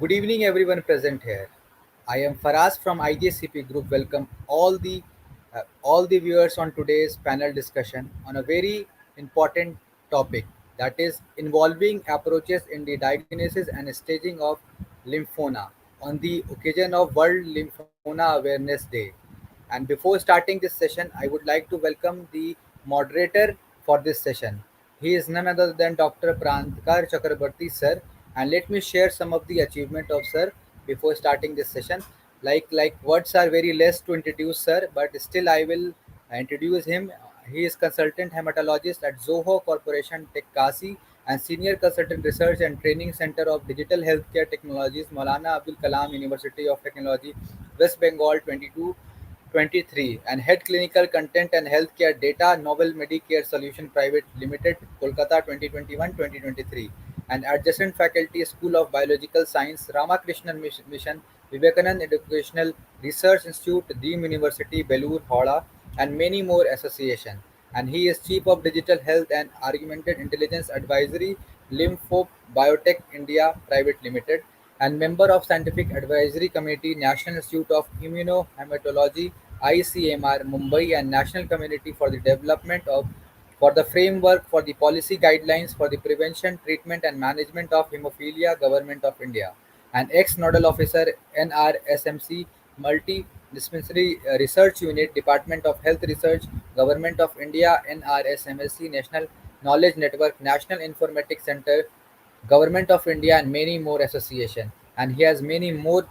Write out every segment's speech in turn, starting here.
Good evening, everyone present here. I am Faraz from IGCP Group. Welcome all the viewers on today's panel discussion on a very important topic, that is involving approaches in the diagnosis and staging of lymphoma on the occasion of World Lymphoma Awareness Day. And before starting this session, I would like to welcome the moderator for this session. He is none other than Dr. Prantkar Chakrabarti sir, and let me share some of the achievement of sir before starting this session. Like words are very less to introduce sir, but still I will introduce him. He is consultant hematologist at Zoho Corporation Tekkasi and senior consultant research and training center of digital healthcare technologies, Maulana Abdul Kalam University of Technology, West Bengal 2223, and head clinical content and healthcare data, Novel Medicare Solution Private Limited, Kolkata 2021-2023, and adjacent faculty, School of Biological Science, Ramakrishnan Mission, Vivekanand Educational Research Institute, Deem University, Belur, Howrah, and many more association. And he is Chief of Digital Health and Augmented Intelligence Advisory, Lympho Biotech India Private Limited, and member of Scientific Advisory Committee, National Institute of Immunohematology, ICMR, Mumbai, and National Committee for the Development of for the framework for the policy guidelines for the prevention, treatment, and management of hemophilia, Government of India, and ex-nodal officer, NRSMC, Multidisciplinary Research Unit, Department of Health Research, Government of India, NRSMSC, National Knowledge Network, National Informatics Center, Government of India, and many more association. And he has many more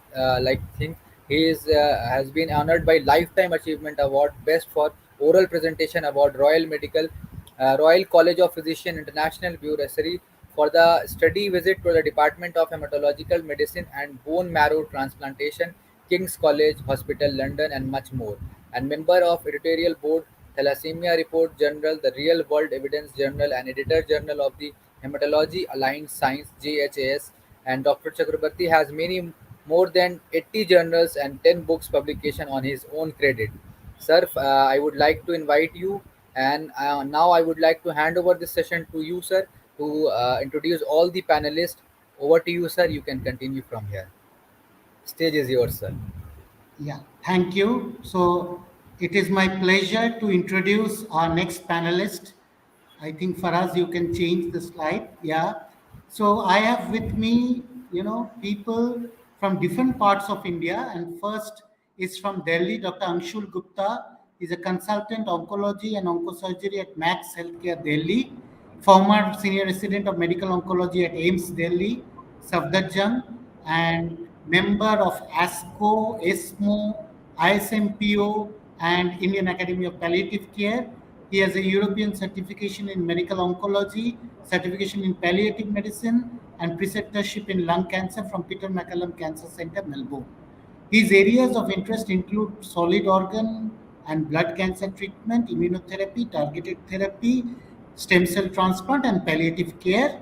things. He is has been honored by Lifetime Achievement Award, Best for Oral Presentation Award, Royal College of Physician International Bureaucracy for the study visit to the Department of Hematological Medicine and Bone Marrow Transplantation, King's College Hospital, London, and much more. And member of editorial board, Thalassemia Report Journal, the Real World Evidence Journal, and editor journal of the Hematology Aligned Science (JHAS). And Dr. Chakrabarti has many more than 80 journals and 10 books publication on his own credit. Sir, I would like to invite you, and now I would like to hand over this session to you, sir, to introduce all the panelists. Over to you, sir. You can continue from here. Stage is yours, sir. Yeah, thank you. So it is my pleasure to introduce our next panelist. I think Faraz, you can change the slide. Yeah. So I have with me, people from different parts of India. And first is from Delhi, Dr. Anshul Gupta. Is a consultant oncology and oncosurgery at Max Healthcare Delhi, former senior resident of medical oncology at AIMS Delhi, Safdarjung, and member of ASCO, ESMO, ISMPO, and Indian Academy of Palliative Care. He has a European certification in medical oncology, certification in palliative medicine, and preceptorship in lung cancer from Peter MacCallum Cancer Centre, Melbourne. His areas of interest include solid organ and blood cancer treatment, immunotherapy, targeted therapy, stem cell transplant, and palliative care.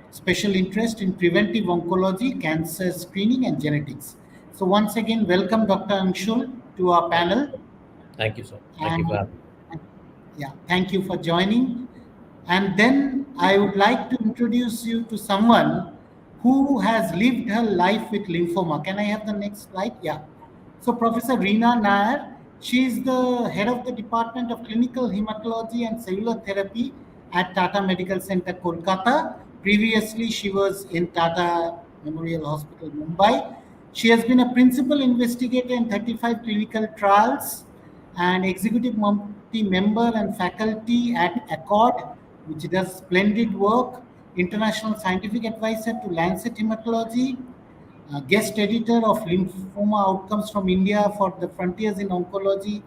Special interest in preventive oncology, cancer screening, and genetics. So once again, welcome Dr. Anshul to our panel. Thank you, sir. Thank you for And having me. yeah, thank you for joining. And then I would like to introduce you to someone who has lived her life with lymphoma. Can I have the next slide? Yeah. So Professor Reena Nair, she is the head of the Department of Clinical Hematology and Cellular Therapy at Tata Medical Center, Kolkata. Previously, she was in Tata Memorial Hospital, Mumbai. She has been a principal investigator in 35 clinical trials and executive member and faculty at Accord, which does splendid work, international scientific advisor to Lancet Hematology, guest editor of Lymphoma Outcomes from India for the Frontiers in Oncology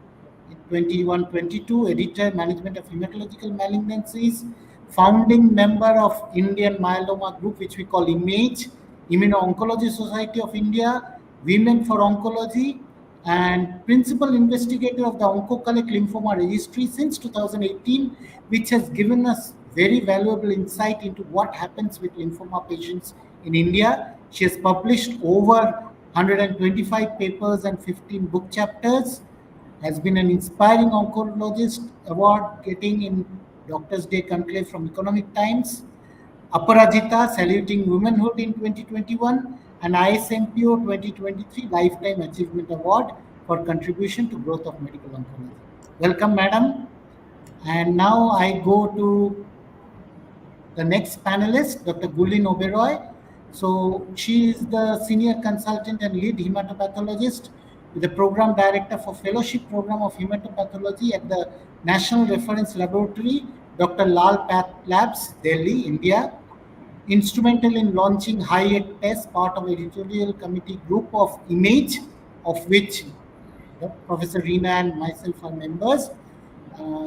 in 21-22, editor, Management of Hematological Malignancies, founding member of Indian Myeloma Group, which we call IMAGE, Immuno-Oncology Society of India, Women for Oncology, and principal investigator of the OncoCollect Lymphoma Registry since 2018, which has given us very valuable insight into what happens with lymphoma patients in India. She has published over 125 papers and 15 book chapters, has been an inspiring oncologist, award getting in Doctors' Day Conclave from Economic Times, Aparajita, Saluting Womanhood in 2021, and ISMPO 2023 Lifetime Achievement Award for contribution to growth of medical oncology. Welcome, madam. And now I go to the next panelist, Dr. Gulin Oberoi. So she is the senior consultant and lead hematopathologist with the program director for fellowship program of hematopathology at the National Reference Laboratory, Dr. Lal Path Labs, Delhi, India. Instrumental in launching high-end test, part of editorial committee group of Image, of which Professor Reena and myself are members.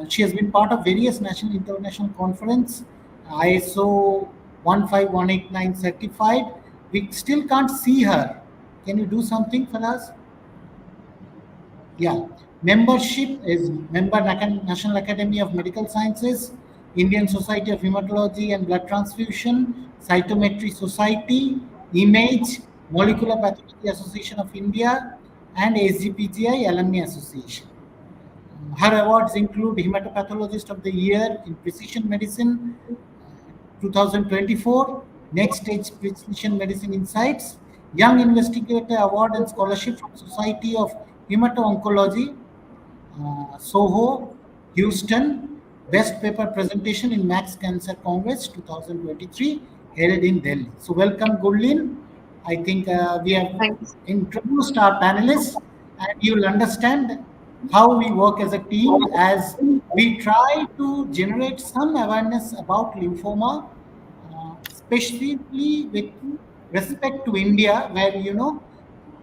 She has been part of various national international conference, ISO 15189 certified. We still can't see her. Can you do something for us? Yeah. Membership is member National Academy of Medical Sciences, Indian Society of Hematology and Blood Transfusion, Cytometry Society, Image, Molecular Pathology Association of India, and SGPGI Alumni Association. Her awards include Hematopathologist of the Year in Precision Medicine 2024, Next Stage Precision Medicine Insights, Young Investigator Award and Scholarship from Society of Hemato-Oncology, Soho, Houston, Best Paper Presentation in Max Cancer Congress 2023, held in Delhi. So welcome, Gurleen. I think we have Thank you. introduced our panelists, and you'll understand how we work as a team as we try to generate some awareness about lymphoma, especially with respect to India, where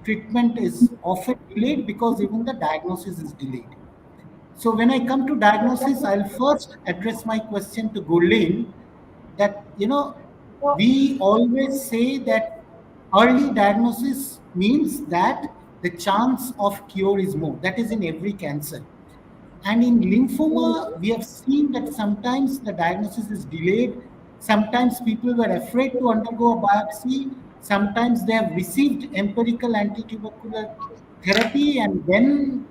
treatment is often delayed because even the diagnosis is delayed. So when I come to diagnosis, I'll first address my question to Gurleen that, we always say that early diagnosis means that the chance of cure is more. That is in every cancer. And in lymphoma, we have seen that sometimes the diagnosis is delayed. Sometimes people were afraid to undergo a biopsy. Sometimes they have received empirical antitubercular therapy and then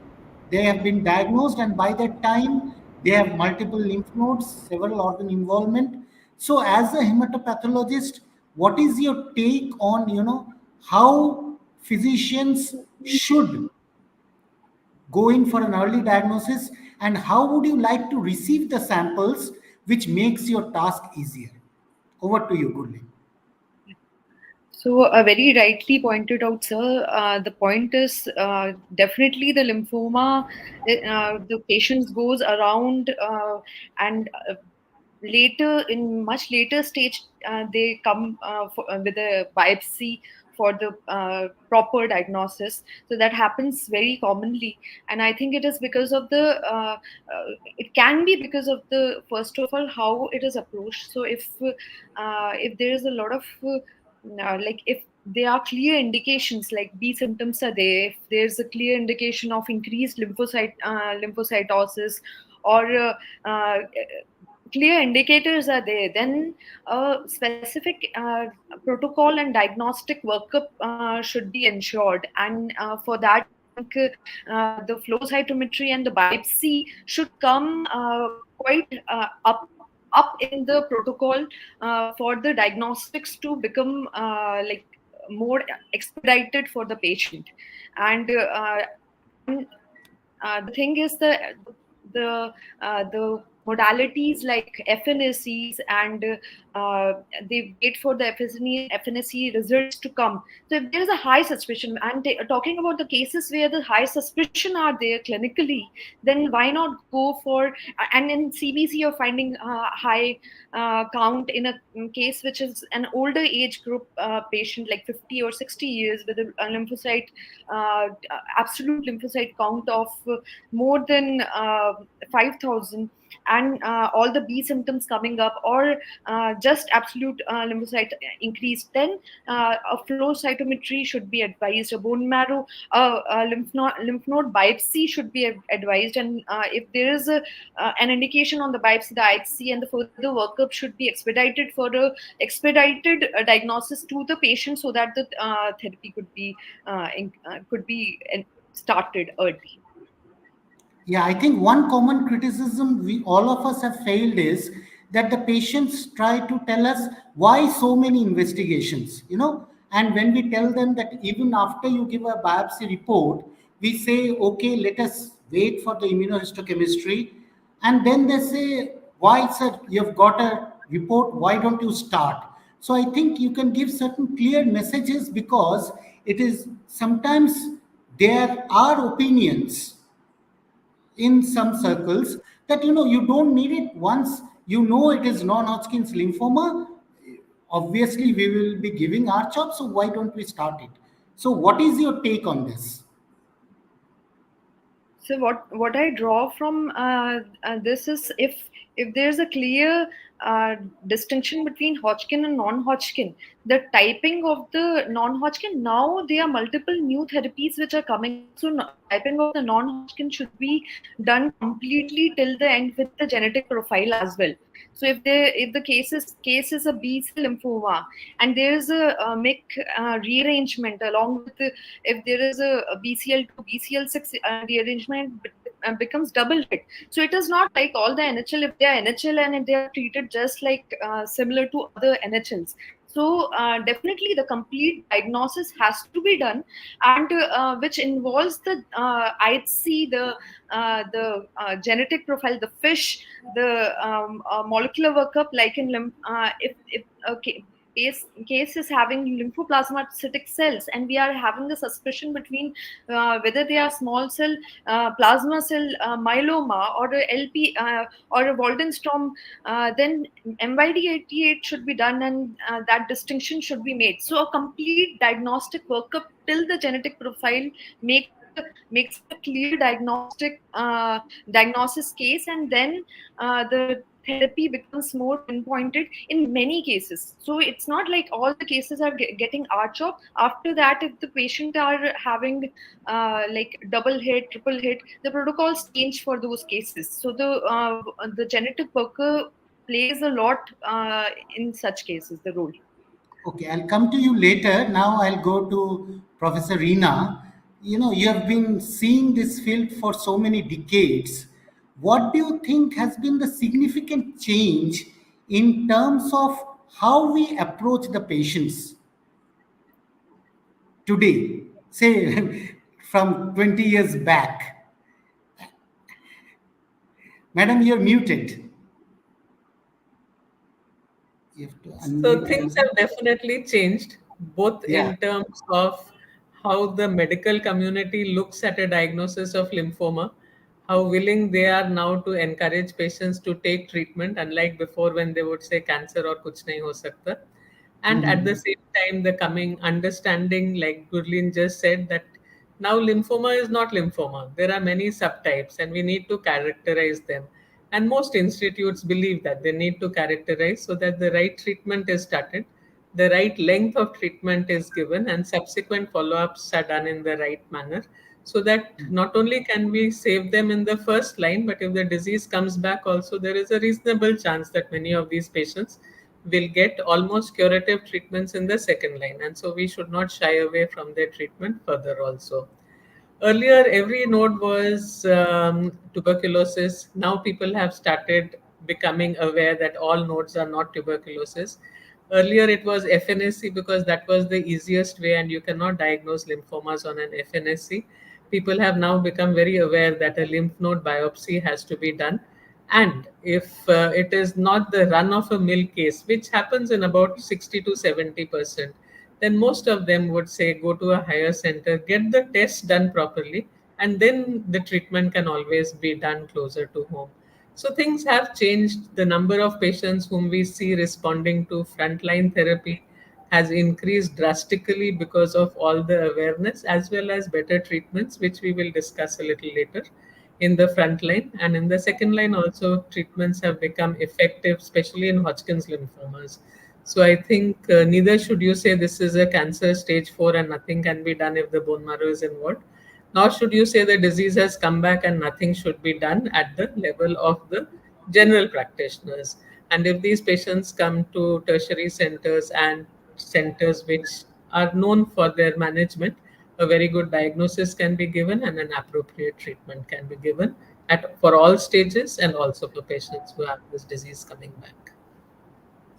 they have been diagnosed. And by that time, they have multiple lymph nodes, several organ involvement. So, as a hematopathologist, what is your take on, how physicians should go in for an early diagnosis, and how would you like to receive the samples which makes your task easier? Over to you, Gurleen. So, very rightly pointed out, sir. The point is definitely the lymphoma. The patients goes around and later, in much later stage, they come with a biopsy for the proper diagnosis. So that happens very commonly, and I think it is because of the. It can be because of the, first of all, how it is approached. So if there is a lot of like, if there are clear indications like B symptoms are there, if there's a clear indication of increased lymphocytosis, or clear indicators are there, then a specific protocol and diagnostic workup should be ensured. And for that, I think the flow cytometry and the biopsy should come quite up in the protocol for the diagnostics to become like more expedited for the patient. And the thing is, the modalities like FNACs, and they wait for the FNAC results to come. So if there is a high suspicion, I'm talking about the cases where the high suspicion are there clinically, then why not go for, and in CBC you're finding high count in a case which is an older age group patient, like 50 or 60 years, with a lymphocyte absolute lymphocyte count of more than 5,000, and all the B symptoms coming up, or just absolute lymphocyte increase, then a flow cytometry should be advised, a bone marrow, lymph node biopsy should be advised. And if there is an indication on the biopsy, the IHC and the further workup should be expedited for a expedited diagnosis to the patient, so that the therapy could be started early. Yeah, I think one common criticism we all of us have failed is that the patients try to tell us why so many investigations, And when we tell them that even after you give a biopsy report, we say, okay, let us wait for the immunohistochemistry. And then they say, why, sir, you've got a report, why don't you start? So I think you can give certain clear messages, because it is sometimes there are opinions in some circles that you don't need it. Once you know it is non-Hodgkin's lymphoma, obviously we will be giving our job, so why don't we start it? So what is your take on this? So what I draw from this is, if there's a clear uh, distinction between Hodgkin and non-Hodgkin, the typing of the non-Hodgkin, now there are multiple new therapies which are coming out. So typing of the non-Hodgkin should be done completely till the end with the genetic profile as well. So if the case is a B cell lymphoma, and there is a MIC rearrangement along with if there is a BCL2, BCL6 rearrangement, becomes double hit. So it is not like all the NHL, if they are NHL and if they are treated just like similar to other NHLs. So definitely the complete diagnosis has to be done, and which involves the IHC, the genetic profile, the fish, the molecular workup, like in if okay, case is having lymphoplasmacytic cells, and we are having the suspicion between whether they are small cell plasma cell myeloma, or a LP or a Waldenstrom, then MYD88 should be done, and that distinction should be made. So a complete diagnostic workup till the genetic profile makes it a clear diagnosis case, and then the therapy becomes more pinpointed in many cases. So it's not like all the cases are getting RCHOP. After that, if the patient are having like double hit, triple hit, the protocols change for those cases. So the genetic worker plays a lot in such cases, the role. Okay, I'll come to you later. Now I'll go to Professor Reena. You have been seeing this field for so many decades. What do you think has been the significant change in terms of how we approach the patients today, say from 20 years back? Madam, you're muted. You have to So unmute things yourself. have definitely changed, both Yeah. in terms of how the medical community looks at a diagnosis of lymphoma, how willing they are now to encourage patients to take treatment, unlike before when they would say cancer or kuch nahi ho sakta. And at the Mhm. same time, the coming understanding, like Gurleen just said, that now lymphoma is not lymphoma. There are many subtypes, and we need to characterize them. And most institutes believe that they need to characterize so that the right treatment is started, the right length of treatment is given, and subsequent follow ups are done in the right manner. So that not only can we save them in the first line, but if the disease comes back, also there is a reasonable chance that many of these patients will get almost curative treatments in the second line. And so we should not shy away from their treatment further, also. Earlier, every node was tuberculosis. Now people have started becoming aware that all nodes are not tuberculosis. Earlier, it was FNSC because that was the easiest way, and you cannot diagnose lymphomas on an FNSC. People have now become very aware that a lymph node biopsy has to be done. And if it is not the run of a mill case, which happens in about 60 to 70%, then most of them would say go to a higher center, get the test done properly, and then the treatment can always be done closer to home. So things have changed. The number of patients whom we see responding to frontline therapy has increased drastically because of all the awareness as well as better treatments, which we will discuss a little later in the front line. And in the second line, also treatments have become effective, especially in Hodgkin's lymphomas. So I think neither should you say this is a cancer stage 4 and nothing can be done if the bone marrow is involved, nor should you say the disease has come back and nothing should be done at the level of the general practitioners. And if these patients come to tertiary centers and centers which are known for their management, a very good diagnosis can be given and an appropriate treatment can be given for all stages and also for patients who have this disease coming back.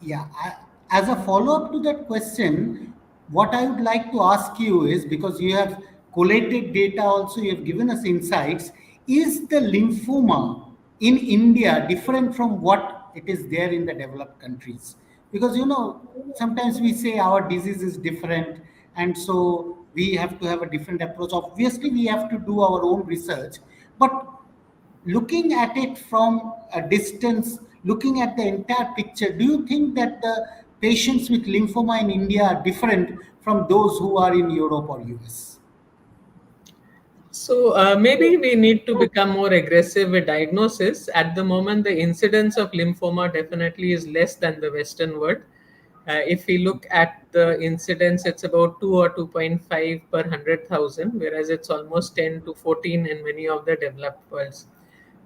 Yeah, as a follow up to that question, what I would like to ask you is, because you have collated data also, you have given us insights, is the lymphoma in India different from what it is there in the developed countries? Because sometimes we say our disease is different, and so we have to have a different approach. Obviously, we have to do our own research, but looking at it from a distance, looking at the entire picture, do you think that the patients with lymphoma in India are different from those who are in Europe or US? So maybe we need to become more aggressive with diagnosis. At the moment, the incidence of lymphoma definitely is less than the Western world. If we look at the incidence, it's about 2 or 2.5 per 100,000, whereas it's almost 10 to 14 in many of the developed worlds.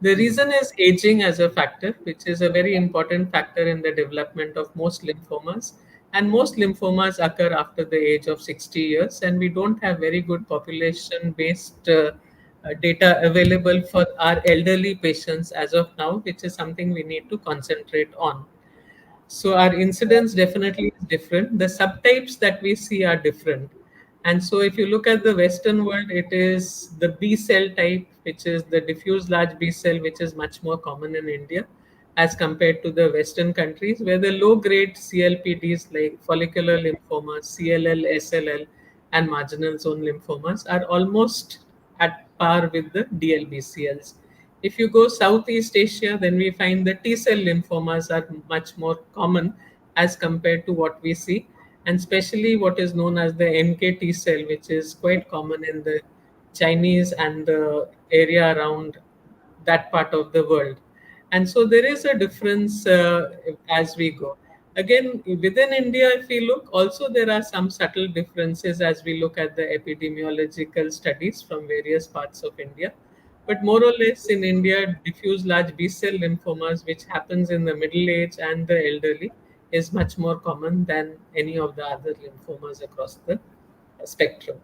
The reason is aging as a factor, which is a very important factor in the development of most lymphomas. And most lymphomas occur after the age of 60 years, and we don't have very good population based data available for our elderly patients as of now, which is something we need to concentrate on. So our incidence definitely is different. The subtypes that we see are different. And so if you look at the Western world, it is the B cell type, which is the diffuse large B cell, which is much more common in India as compared to the Western countries, where the low grade CLPDs like follicular lymphomas, CLL, SLL, and marginal zone lymphomas are almost at par with the DLBCLs. If you go Southeast Asia, then we find the T cell lymphomas are much more common as compared to what we see, and especially what is known as the NK T cell, which is quite common in the Chinese and the area around that part of the world. And so there is a difference as we go. Again, within India, if we look, also there are some subtle differences as we look at the epidemiological studies from various parts of India. But more or less in India, diffuse large B cell lymphomas, which happens in the middle age and the elderly, is much more common than any of the other lymphomas across the spectrum.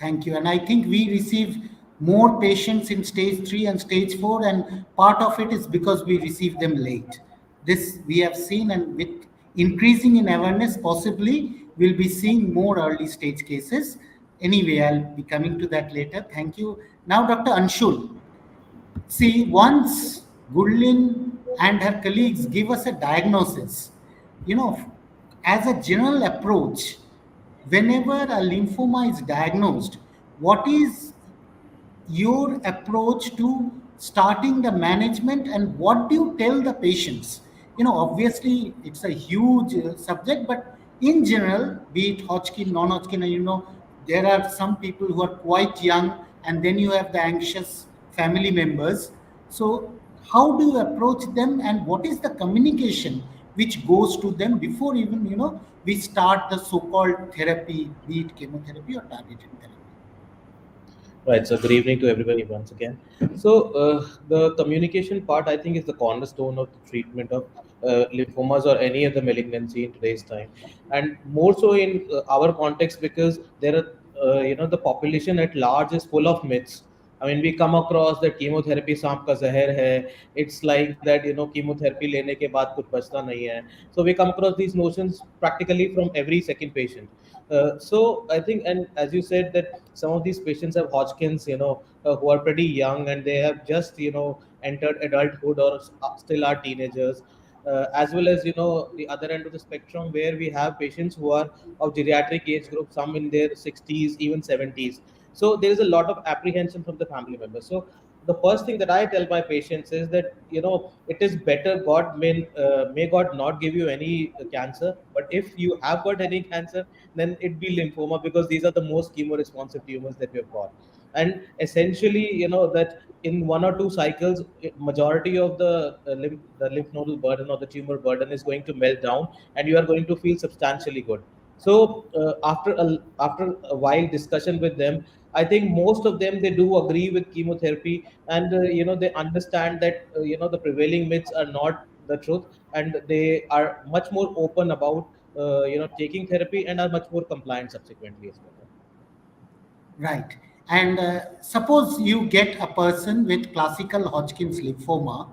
Thank you. And I think we receive more patients in stage 3 and stage 4, and part of it is because we receive them late. This we have seen, and with increasing in awareness, possibly we'll be seeing more early stage cases. Anyway, I'll be coming to that later. Thank you. Now, Dr. Anshul, see, once Gurlin and her colleagues give us a diagnosis, you know, as a general approach, whenever a lymphoma is diagnosed, what is your approach to starting the management, and what do you tell the patients? Obviously it's a huge subject, but in general, be it Hodgkin, non-Hodgkin, and there are some people who are quite young, and then you have the anxious family members. So how do you approach them, and what is the communication which goes to them before even we start the so-called therapy, be it chemotherapy or targeted therapy? Right. So good evening to everybody once again. So the communication part, I think, is the cornerstone of the treatment of lymphomas or any other malignancy in today's time, and more so in our context, because there are the population at large is full of myths. I mean, we come across that chemotherapy सांप का जहर है. It's like that, chemotherapy लेने के बाद कुछ बचता नहीं है. So we come across these notions practically from every second patient. So I think, and as you said, that some of these patients have Hodgkins, who are pretty young, and they have just, entered adulthood or still are teenagers. As well as, the other end of the spectrum, where we have patients who are of geriatric age group, some in their 60s, even 70s. So there is a lot of apprehension from the family members. So the first thing that I tell my patients is that, it is better, may God not give you any cancer, but if you have got any cancer, then it be lymphoma, because these are the most chemo responsive tumors that we have got. And essentially, that in one or two cycles, majority of the lymph nodal burden or the tumor burden is going to melt down, and you are going to feel substantially good. So after a while discussion with them, I think most of them, they do agree with chemotherapy, and they understand that the prevailing myths are not the truth, and they are much more open about taking therapy, and are much more compliant subsequently as well. Right. And suppose you get a person with classical Hodgkin's lymphoma,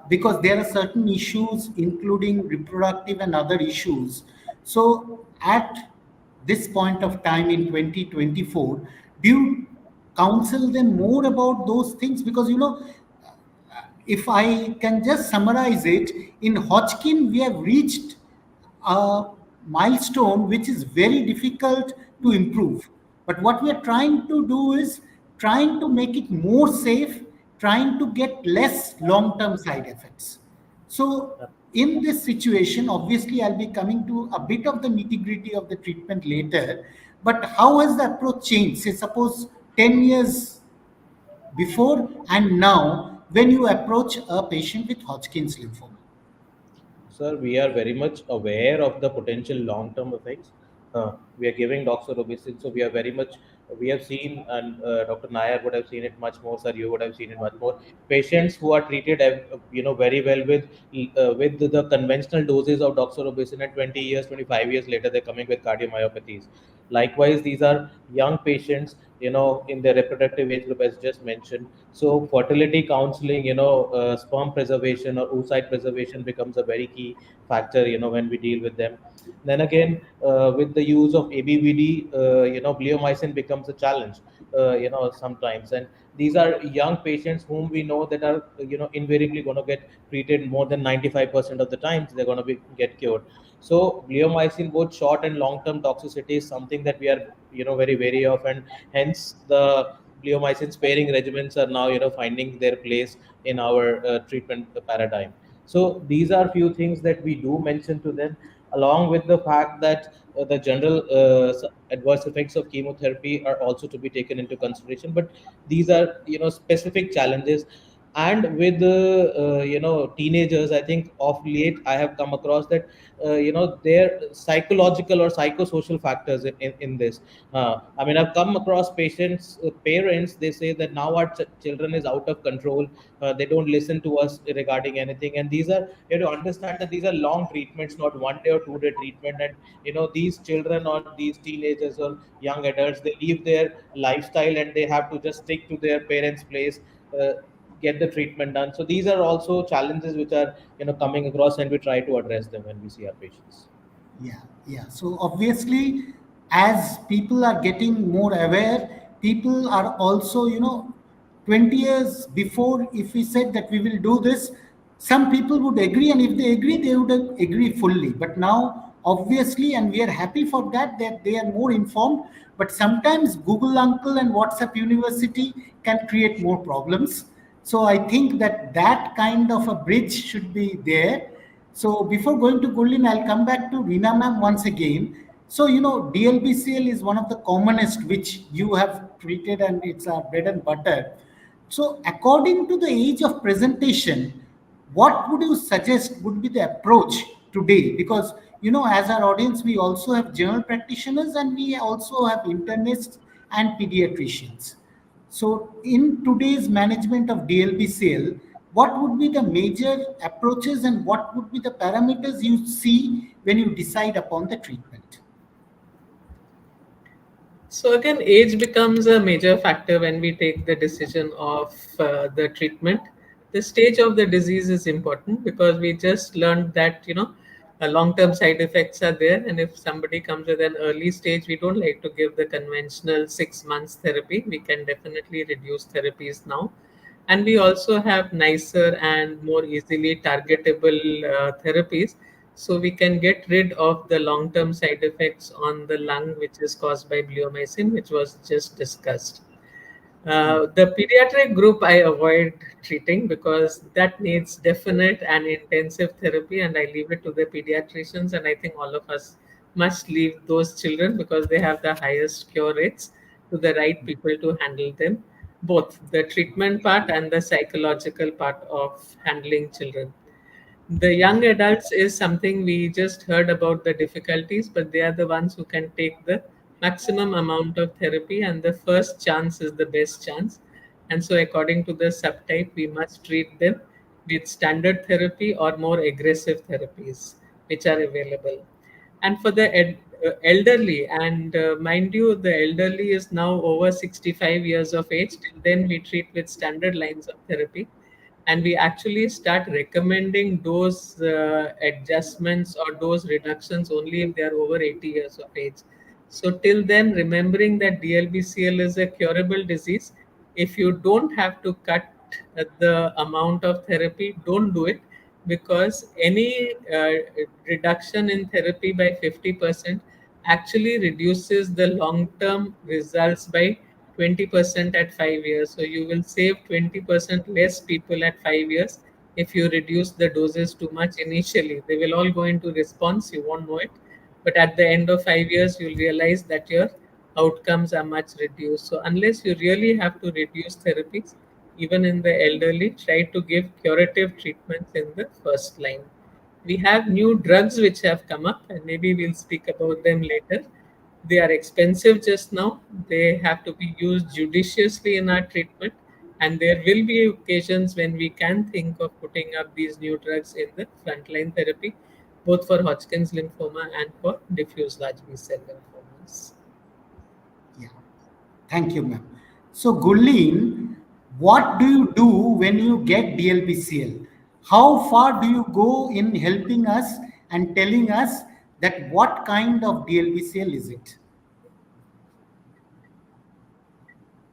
because there are certain issues, including reproductive and other issues, So at this point of time in 2024, do you counsel them more about those things? Because if I can just summarize it, in Hodgkin, we have reached a milestone which is very difficult to improve. But what we are trying to do is trying to make it more safe, trying to get less long term side effects. So, in this situation, obviously, I'll be coming to a bit of the nitty gritty of the treatment later. But how has the approach changed? Say, suppose 10 years before and now when you approach a patient with Hodgkin's lymphoma? Sir, we are very much aware of the potential long-term effects. We are giving doxorubicin, so we are very much we have seen, and Dr. Nair would have seen it much more. Sir, you would have seen it much more. Patients who are treated, very well with the conventional doses of doxorubicin, and 20 years, 25 years later, they're coming with cardiomyopathies. Likewise, these are young patients, in their reproductive age group, as just mentioned. So fertility counseling, sperm preservation or oocyte preservation becomes a very key factor, when we deal with them. Then again, with the use of ABVD, bleomycin becomes a challenge, sometimes. And these are young patients whom we know that are, invariably going to get treated more than 95% of the times they're going to get cured. So bleomycin, both short and long term toxicity, is something that we are, very wary of, and hence the bleomycin sparing regimens are now, finding their place in our treatment paradigm. So these are few things that we do mention to them, along with the fact that the general adverse effects of chemotherapy are also to be taken into consideration. But these are, specific challenges. And with teenagers, I think of late I have come across that, their psychological or psychosocial factors in this. I mean, I've come across patients, parents, they say that now our children is out of control. They don't listen to us regarding anything. And these are, you have to understand that these are long treatments, not 1 day or 2 day treatment. And, these children or these teenagers or young adults, they leave their lifestyle and they have to just stick to their parents' place, get the treatment done. So these are also challenges which are, coming across, and we try to address them when we see our patients. Yeah, yeah. So obviously, as people are getting more aware, people are also, 20 years before, if we said that we will do this, some people would agree, and if they agree, they would agree fully. But now, obviously, and we are happy for that, that they are more informed. But sometimes Google Uncle and WhatsApp University can create more problems. So I think that that kind of a bridge should be there. So before going to Gulin, I'll come back to Reena ma'am once again. So DLBCL is one of the commonest which you have treated, and it's our bread and butter. So according to the age of presentation, what would you suggest would be the approach today? Because as our audience, we also have general practitioners and we also have internists and pediatricians. So, in today's management of DLBCL, what would be the major approaches and what would be the parameters you see when you decide upon the treatment? So again, age becomes a major factor when we take the decision of the treatment. The stage of the disease is important because we just learned that long-term side effects are there, and if somebody comes with an early stage, we don't like to give the conventional 6 months therapy. We can definitely reduce therapies now, and we also have nicer and more easily targetable therapies, so we can get rid of the long term side effects on the lung which is caused by bleomycin, which was just discussed. The pediatric group I avoid treating because that needs definite and intensive therapy, and I leave it to the pediatricians. And I think all of us must leave those children because they have the highest cure rates to the right people to handle them, both the treatment part and the psychological part of handling children. The young adults is something we just heard about the difficulties, but they are the ones who can take the maximum amount of therapy, and the first chance is the best chance. And so, according to the subtype, we must treat them with standard therapy or more aggressive therapies which are available. And for the elderly, and mind you, the elderly is now over 65 years of age, till then we treat with standard lines of therapy. and we actually start recommending dose adjustments or dose reductions only if they are over 80 years of age. So till then, remembering that DLBCL is a curable disease, if you don't have to cut the amount of therapy, don't do it, because any reduction in therapy by 50% actually reduces the long term results by 20% at 5 years. So you will save 20% less people at 5 years if you reduce the doses too much initially. They will all go into response, you won't know it. But at the end of 5 years, you'll realize that your outcomes are much reduced. So unless you really have to reduce therapies, even in the elderly, try to give curative treatments in the first line. We have new drugs which have come up, and maybe we'll speak about them later. They are expensive just now. They have to be used judiciously in our treatment. And there will be occasions when we can think of putting up these new drugs in the frontline therapy, both for Hodgkin's lymphoma and for diffuse large B cell lymphomas. Yeah. Thank you, ma'am. So, Gurleen, what do you do when you get DLBCL? How far do you go in helping us and telling us that what kind of DLBCL is it?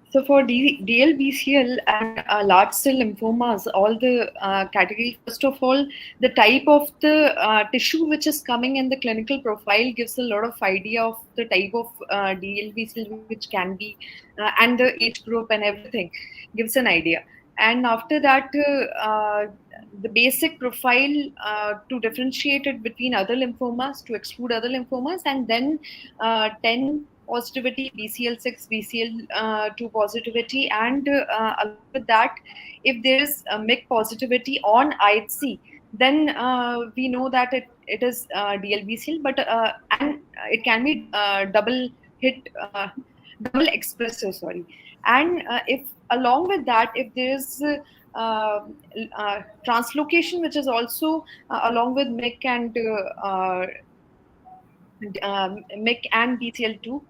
So for DLBCL and large cell lymphomas, all the category, first of all, the type of the tissue which is coming in the clinical profile gives a lot of idea of the type of DLBCL which can be, and the age group and everything gives an idea. And after that, the basic profile to differentiate it between other lymphomas, to exclude other lymphomas, and then 10 positivity, BCL6, BCL2 positivity, and along with that, if there is a MYC positivity on IHC, then we know that it is DLBCL, but and it can be hit, double expressive, sorry. And if along with that, if there is translocation, which is also along with MYC and MYC and BCL2,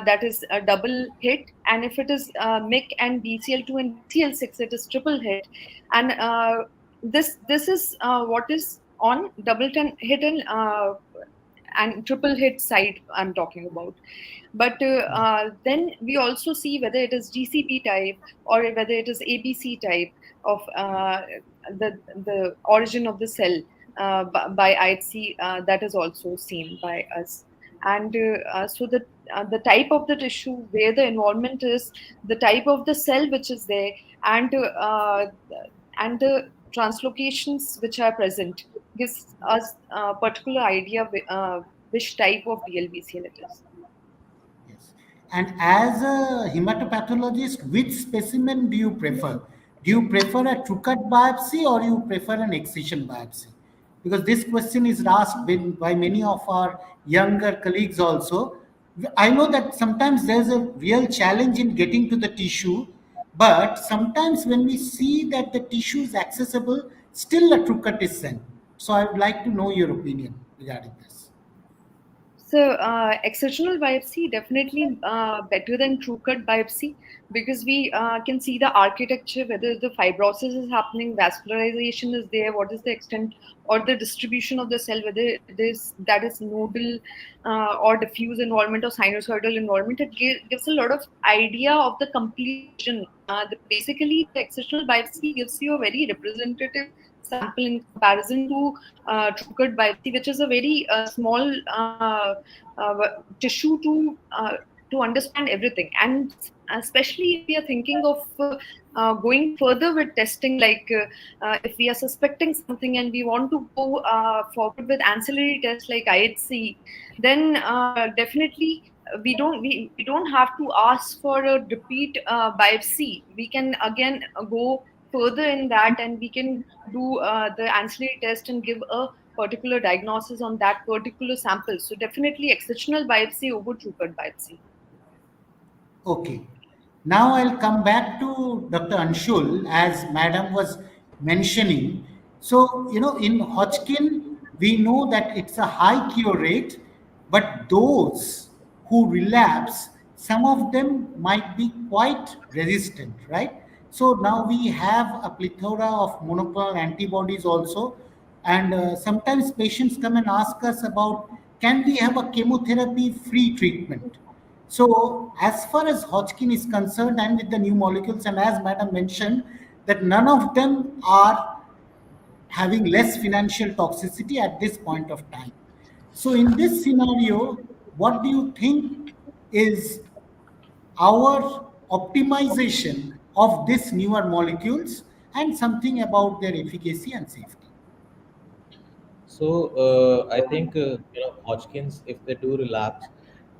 that is a double hit. And if it is MYC and BCL2 and BCL6, it is triple hit. And this is what is on double ten hit and triple hit side I'm talking about. But then we also see whether it is GCP type or whether it is ABC type of the origin of the cell by IHC, that is also seen by us. And so the type of the tissue, where the involvement is, the type of the cell which is there, and the translocations which are present gives us a particular idea which type of DLBCL it is. Yes. And as a hematopathologist, which specimen do you prefer? Do you prefer a true cut biopsy or you prefer an excision biopsy? Because this question is asked by many of our younger colleagues also. I know that sometimes there's a real challenge in getting to the tissue, but sometimes when we see that the tissue is accessible, still a true cut is sent. So I would like to know your opinion regarding this. So, excisional biopsy definitely better than true cut biopsy, because we can see the architecture, whether the fibrosis is happening, vascularization is there, what is the extent or the distribution of the cell, whether that is nodal or diffuse involvement or sinusoidal involvement. It gives a lot of idea of the complete vision. Basically, the excisional biopsy gives you a very representative sample in comparison to true cut biopsy, which is a very small uh, tissue to understand everything. And especially if we are thinking of going further with testing, like if we are suspecting something and we want to go forward with ancillary tests like IHC, then definitely we don't have to ask for a repeat biopsy. We can again go further in that, and we can do the ancillary test and give a particular diagnosis on that particular sample. So definitely exceptional biopsy over true cut biopsy. Okay. Now I'll come back to Dr. Anshul, as Madam was mentioning. So, in Hodgkin, we know that it's a high cure rate, but those who relapse, some of them might be quite resistant, right? So now we have a plethora of monoclonal antibodies also, and sometimes patients come and ask us about, can we have a chemotherapy free treatment? So as far as Hodgkin is concerned, and with the new molecules, and as Madam mentioned, that none of them are having less financial toxicity at this point of time. So in this scenario, what do you think is our optimization of these newer molecules, and something about their efficacy and safety? So I think Hodgkins, if they do relapse,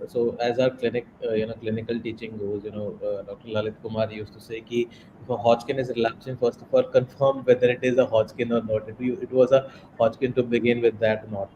so as our clinical teaching goes, Dr. Lalit Kumar used to say ki if a Hodgkin is relapsing, first of all confirm whether it is a Hodgkin or not. It was a Hodgkin to begin with that or not,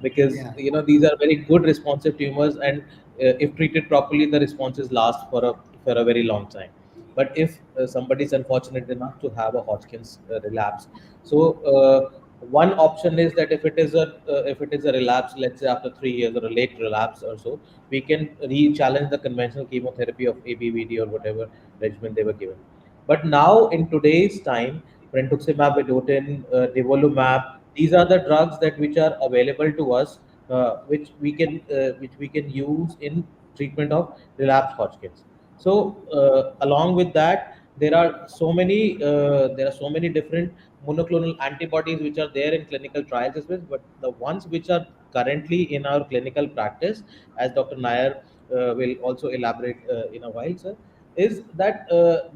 because Yeah. these are very good responsive tumors, and if treated properly, the responses last for a very long time. But if somebody is unfortunate enough to have a Hodgkin's relapse, so one option is that if it is a relapse, let's say after 3 years or a late relapse or so, we can re-challenge the conventional chemotherapy of ABVD or whatever regimen they were given. But now in today's time, brentuximab vedotin, nivolumab, these are the drugs that which are available to us, which we can use in treatment of relapsed Hodgkins. So along with that, there are so many different monoclonal antibodies which are there in clinical trials as well. But the ones which are currently in our clinical practice, as Dr. Nair will also elaborate in a while, sir, is that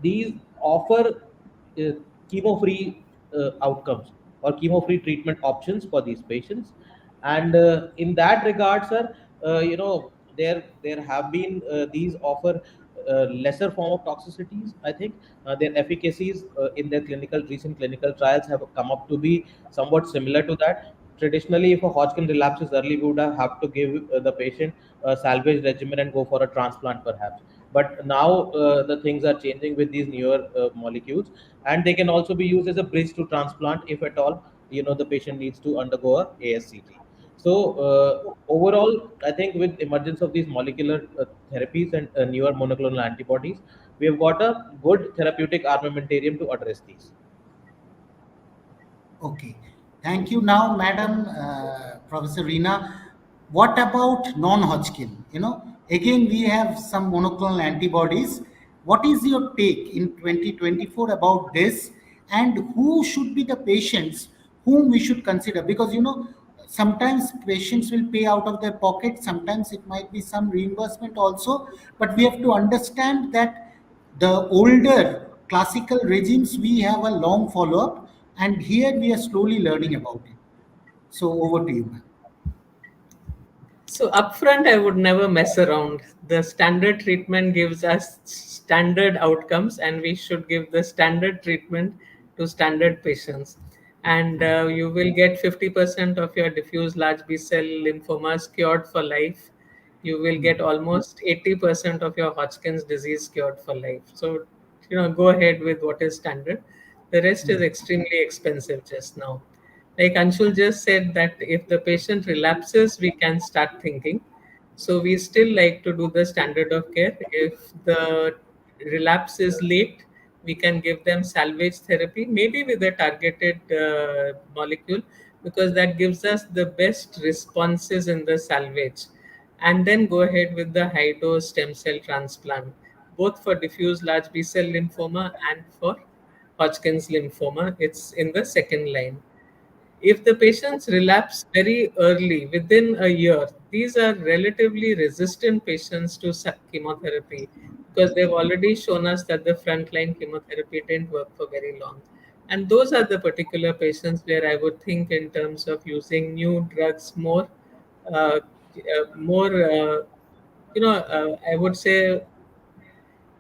these offer uh, chemo-free outcomes or chemo-free treatment options for these patients. And in that regard, sir, there have been these offer lesser form of toxicities. I think their efficacies in their recent clinical trials have come up to be somewhat similar to that. Traditionally, if a Hodgkin relapses early, we would have to give the patient a salvage regimen and go for a transplant, perhaps. But now the things are changing with these newer molecules, and they can also be used as a bridge to transplant if at all the patient needs to undergo a ASCT. So overall, I think with emergence of these molecular therapies and newer monoclonal antibodies, we have got a good therapeutic armamentarium to address these. Okay, thank you. Now, Madam Professor Reena, what about non-Hodgkin? Again, we have some monoclonal antibodies. What is your take in 2024 about this, and who should be the patients whom we should consider? Because sometimes patients will pay out of their pocket, sometimes it might be some reimbursement also, but we have to understand that the older classical regimes, we have a long follow up, and here we are slowly learning about it. So, over to you, ma'am. So upfront, I would never mess around. The standard treatment gives us standard outcomes, and we should give the standard treatment to standard patients. And you will get 50% of your diffuse large B cell lymphomas cured for life. You will get almost 80% of your Hodgkin's disease cured for life. So, go ahead with what is standard. The rest is extremely expensive just now. Like Anshul just said, that if the patient relapses, we can start thinking. So we still like to do the standard of care. If the relapse is late, we can give them salvage therapy, maybe with a targeted molecule, because that gives us the best responses in the salvage. And then go ahead with the high dose stem cell transplant, both for diffuse large B cell lymphoma and for Hodgkin's lymphoma. It's in the second line. If the patients relapse very early, within a year, these are relatively resistant patients to chemotherapy, because they've already shown us that the frontline chemotherapy didn't work for very long. And those are the particular patients where I would think in terms of using new drugs more, I would say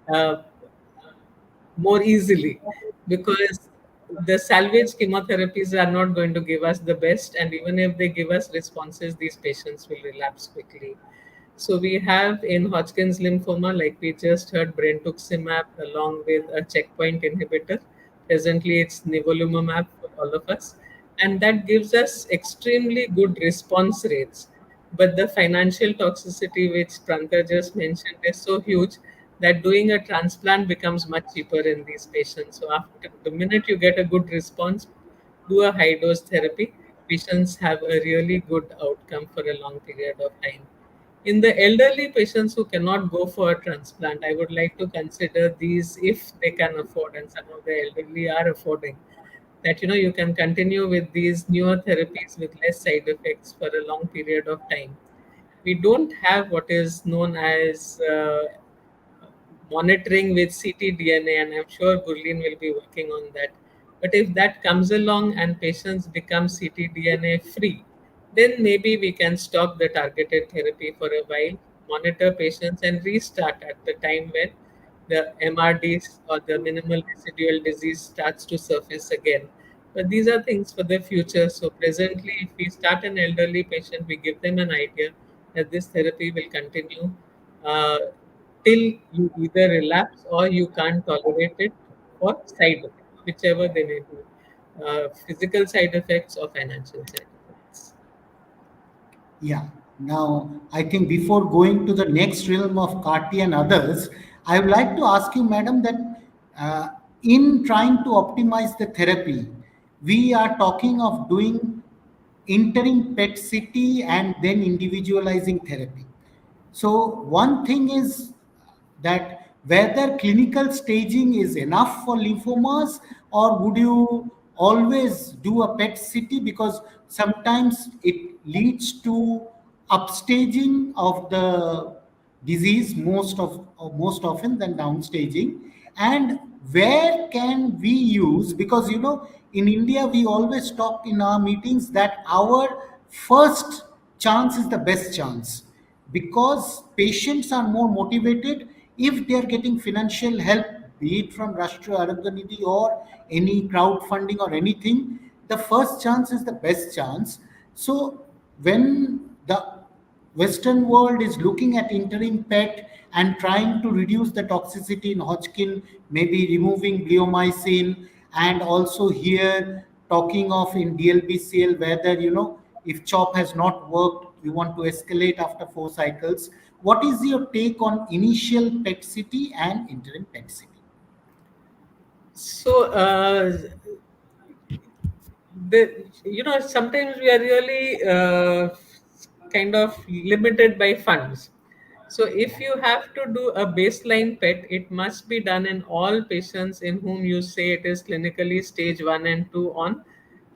uh, more easily, because the salvage chemotherapies are not going to give us the best, and even if they give us responses, these patients will relapse quickly. So we have in Hodgkin's lymphoma, like we just heard, brentuximab along with a checkpoint inhibitor. Presently, it's nivolumab for all of us, and that gives us extremely good response rates. But the financial toxicity, which Pranta just mentioned, is so huge that doing a transplant becomes much cheaper in these patients. So after the minute you get a good response, do a high dose therapy, patients have a really good outcome for a long period of time. In the elderly patients who cannot go for a transplant, I would like to consider these if they can afford, and some of the elderly are affording, that you can continue with these newer therapies with less side effects for a long period of time. We don't have what is known as monitoring with ctDNA, and I'm sure Gurleen will be working on that. But if that comes along and patients become ctDNA free, then maybe we can stop the targeted therapy for a while, monitor patients, and restart at the time when the MRDs or the minimal residual disease starts to surface again. But these are things for the future. So presently, if we start an elderly patient, we give them an idea that this therapy will continue uh, till you either relapse or you can't tolerate it, or side effects, whichever they may be, physical side effects or financial side effects. Yeah. Now, I think before going to the next realm of Kati and others, I would like to ask you, madam, that uh, in trying to optimize the therapy, we are talking of doing interim PET CT and then individualizing therapy. So, one thing is that whether clinical staging is enough for lymphomas, or would you always do a PET CT, because sometimes it leads to upstaging of the disease most often than downstaging. And where can we use, because in India we always talk in our meetings that our first chance is the best chance, because patients are more motivated if they are getting financial help, be it from Rashtriya Arogya Nidhi or any crowdfunding or anything. The first chance is the best chance. So when the Western world is looking at interim PET and trying to reduce the toxicity in Hodgkin, maybe removing bleomycin, and also here talking of in DLBCL whether if CHOP has not worked, you want to escalate after 4 cycles. What is your take on initial PET CT and interim PET CT? So, sometimes we are really kind of limited by funds. So if you have to do a baseline PET, it must be done in all patients in whom you say it is clinically stage 1 and 2 on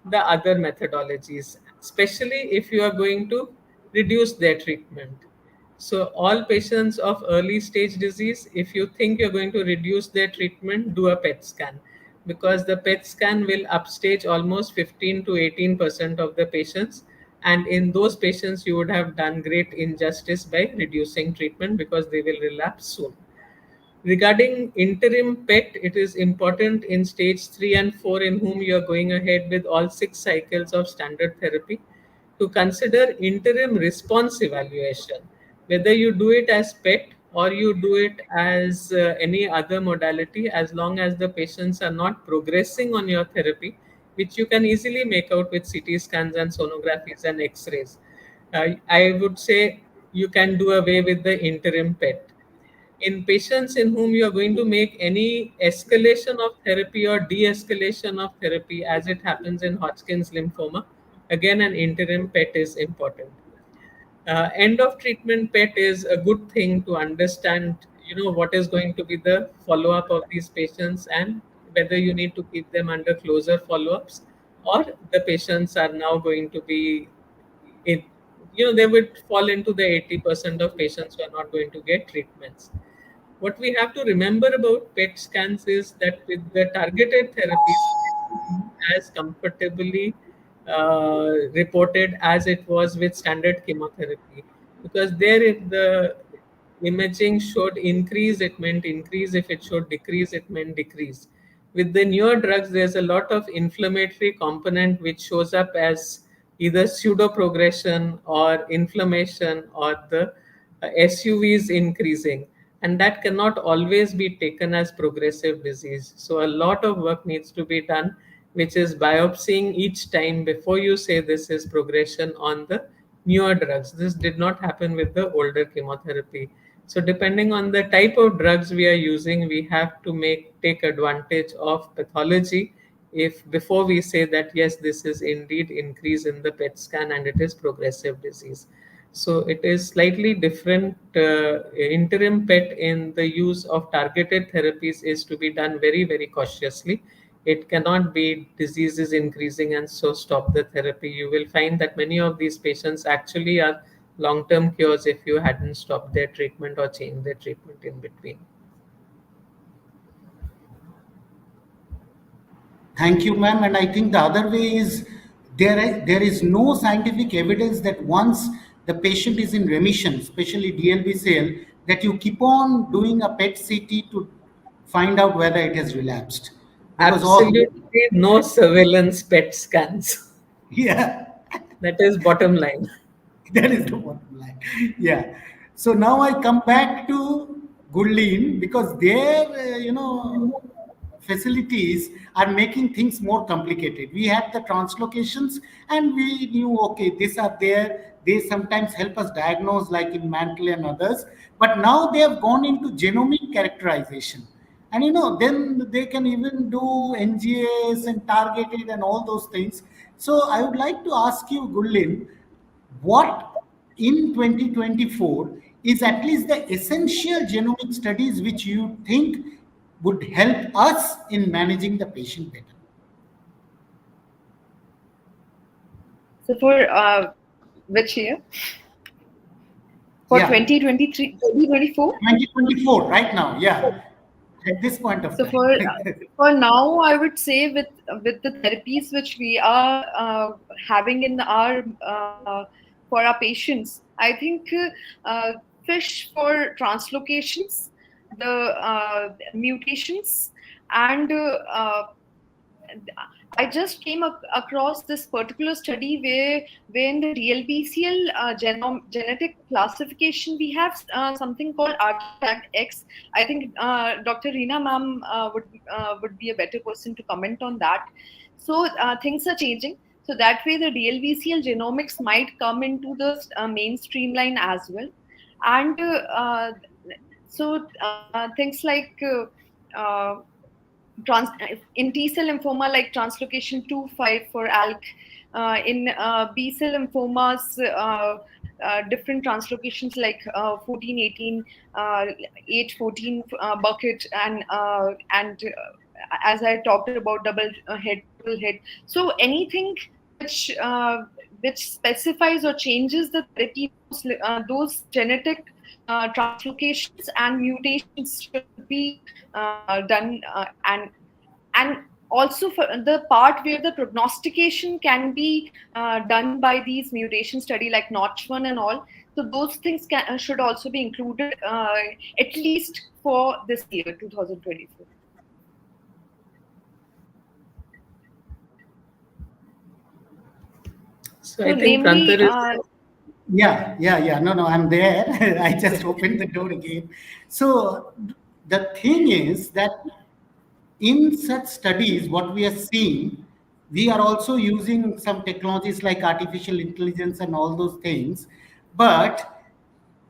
the other methodologies, especially if you are going to reduce their treatment. So, all patients of early stage disease, if you think you're going to reduce their treatment, do a PET scan, because the PET scan will upstage almost 15 to 18% of the patients. And in those patients, you would have done great injustice by reducing treatment because they will relapse soon. Regarding interim PET, it is important in stage 3 and 4, in whom you are going ahead with all 6 cycles of standard therapy, to consider interim response evaluation. Whether you do it as PET or you do it as any other modality, as long as the patients are not progressing on your therapy, which you can easily make out with CT scans and sonographies and X rays. I would say you can do away with the interim PET. In patients in whom you are going to make any escalation of therapy or de-escalation of therapy, as it happens in Hodgkin's lymphoma, again an interim PET is important. End of treatment PET is a good thing to understand, what is going to be the follow up of these patients, and whether you need to keep them under closer follow ups, or the patients are now going to be in, they would fall into the 80% of patients who are not going to get treatments. What we have to remember about PET scans is that with the targeted therapies, it is not as comfortably reported as it was with standard chemotherapy. Because there, if the imaging showed increase, it meant increase. If it showed decrease, it meant decrease. With the newer drugs, there's a lot of inflammatory component which shows up as either pseudo progression or inflammation, or the SUV is increasing, and that cannot always be taken as progressive disease. So a lot of work needs to be done, which is biopsying each time before you say this is progression on the newer drugs. This did not happen with the older chemotherapy. So depending on the type of drugs we are using, we have to make take advantage of pathology if before we say that yes, this is indeed increase in the PET scan and it is progressive disease. So it is slightly different. Interim PET in the use of targeted therapies is to be done very, very cautiously. It cannot be disease is increasing and so stop the therapy. You will find that many of these patients actually are long term cures if you hadn't stopped their treatment or changed their treatment in between. Thank you, ma'am. And I think the other way is there is no scientific evidence that once the patient is in remission, especially DLBCL, that you keep on doing a PET CT to find out whether it has relapsed. Because all, Absolutely no surveillance PET scans. yeah, That is bottom line. that is the bottom line. Yeah. So now I come back to Gurleen because their, facilities are making things more complicated. We had the translocations and we knew, okay, these are there. They sometimes help us diagnose, like in Mantle and others. But now they have gone into genomic characterization. And then they can even do NGS and targeted and all those things. So I would like to ask you, Gurleen, what in 2024 is at least the essential genomic studies which you think would help us in managing the patient better? So for which year? For Yeah, 2023, 2024? 2024, right now. Yeah, at this point of So time. for now, I would say with the therapies which we are having in our for our patients, I think fish for translocations, the mutations, and I just came across this particular study where in the DLBCL genetic classification we have something called artifact X. I think Dr. Reena ma'am would be a better person to comment on that. So things are changing. So that way the DLBCL genomics might come into the mainstream line as well, and things like. Trans in T cell lymphoma like translocation 2-5 for ALK, in B cell lymphomas, different translocations like 14-18, 8-14 bucket, and as I talked about double hit, triple hit. So anything which which specifies or changes the therapy, those genetic translocations and mutations should be done, and also for the part where the prognostication can be done by these mutation study like Notch1 and all. So those things should also be included, at least for this year 2024. So So I think namely, Pranthar is. Yeah. No, I'm there. I just opened the door again. So the thing is that in such studies, what we are seeing, we are also using some technologies like artificial intelligence and all those things. But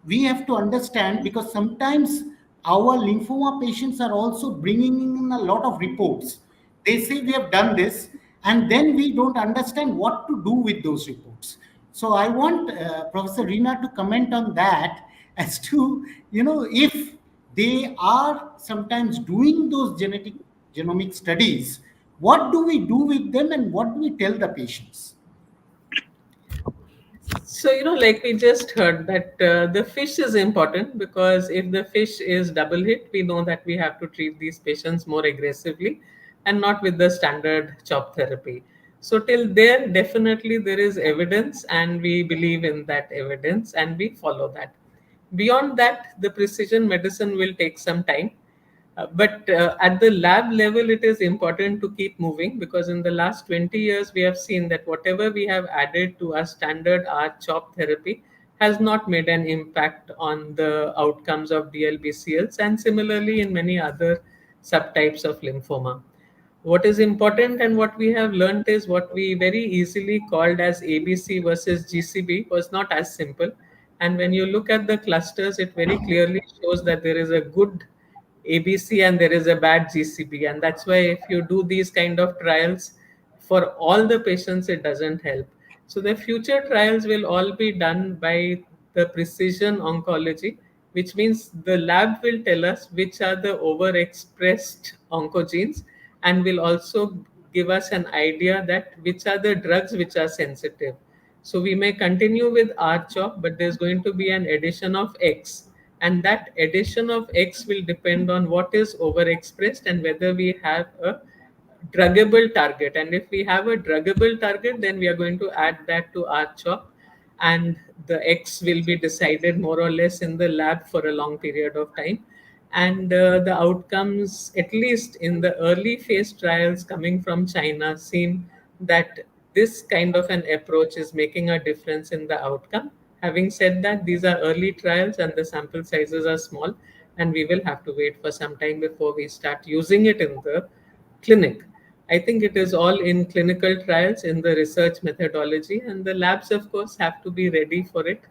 we have to understand because sometimes our lymphoma patients are also bringing in a lot of reports. They say we have done this, and then we don't understand what to do with those reports. So I want Professor Reena to comment on that as to if they are sometimes doing those genomic studies, what do we do with them and what do we tell the patients? So, like we just heard, that the fish is important because if the fish is double hit, we know that we have to treat these patients more aggressively and not with the standard chop therapy. So, till there, definitely there is evidence, and we believe in that evidence and we follow that. Beyond that, the precision medicine will take some time. But at the lab level, it is important to keep moving because in the last 20 years, we have seen that whatever we have added to our standard R CHOP therapy has not made an impact on the outcomes of DLBCLs, and similarly in many other subtypes of lymphoma. What is important and what we have learned is what we very easily called as ABC versus GCB was not as simple. And when you look at the clusters, it very clearly shows that there is a good ABC and there is a bad GCB. And that's why if you do these kind of trials for all the patients, it doesn't help. So the future trials will all be done by the precision oncology, which means the lab will tell us which are the overexpressed oncogenes, and will also give us an idea that which are the drugs which are sensitive. So we may continue with RCHOP, but there's going to be an addition of X. And that addition of X will depend on what is overexpressed and whether we have a druggable target. And if we have a druggable target, then we are going to add that to our chop, and the X will be decided more or less in the lab for a long period of time. And the outcomes, at least in the early phase trials coming from China, seem that this kind of an approach is making a difference in the outcome. Having said that, these are early trials and the sample sizes are small, and we will have to wait for some time before we start using it in the clinic. I think it is all in clinical trials in the research methodology, and the labs, of course, have to be ready for it,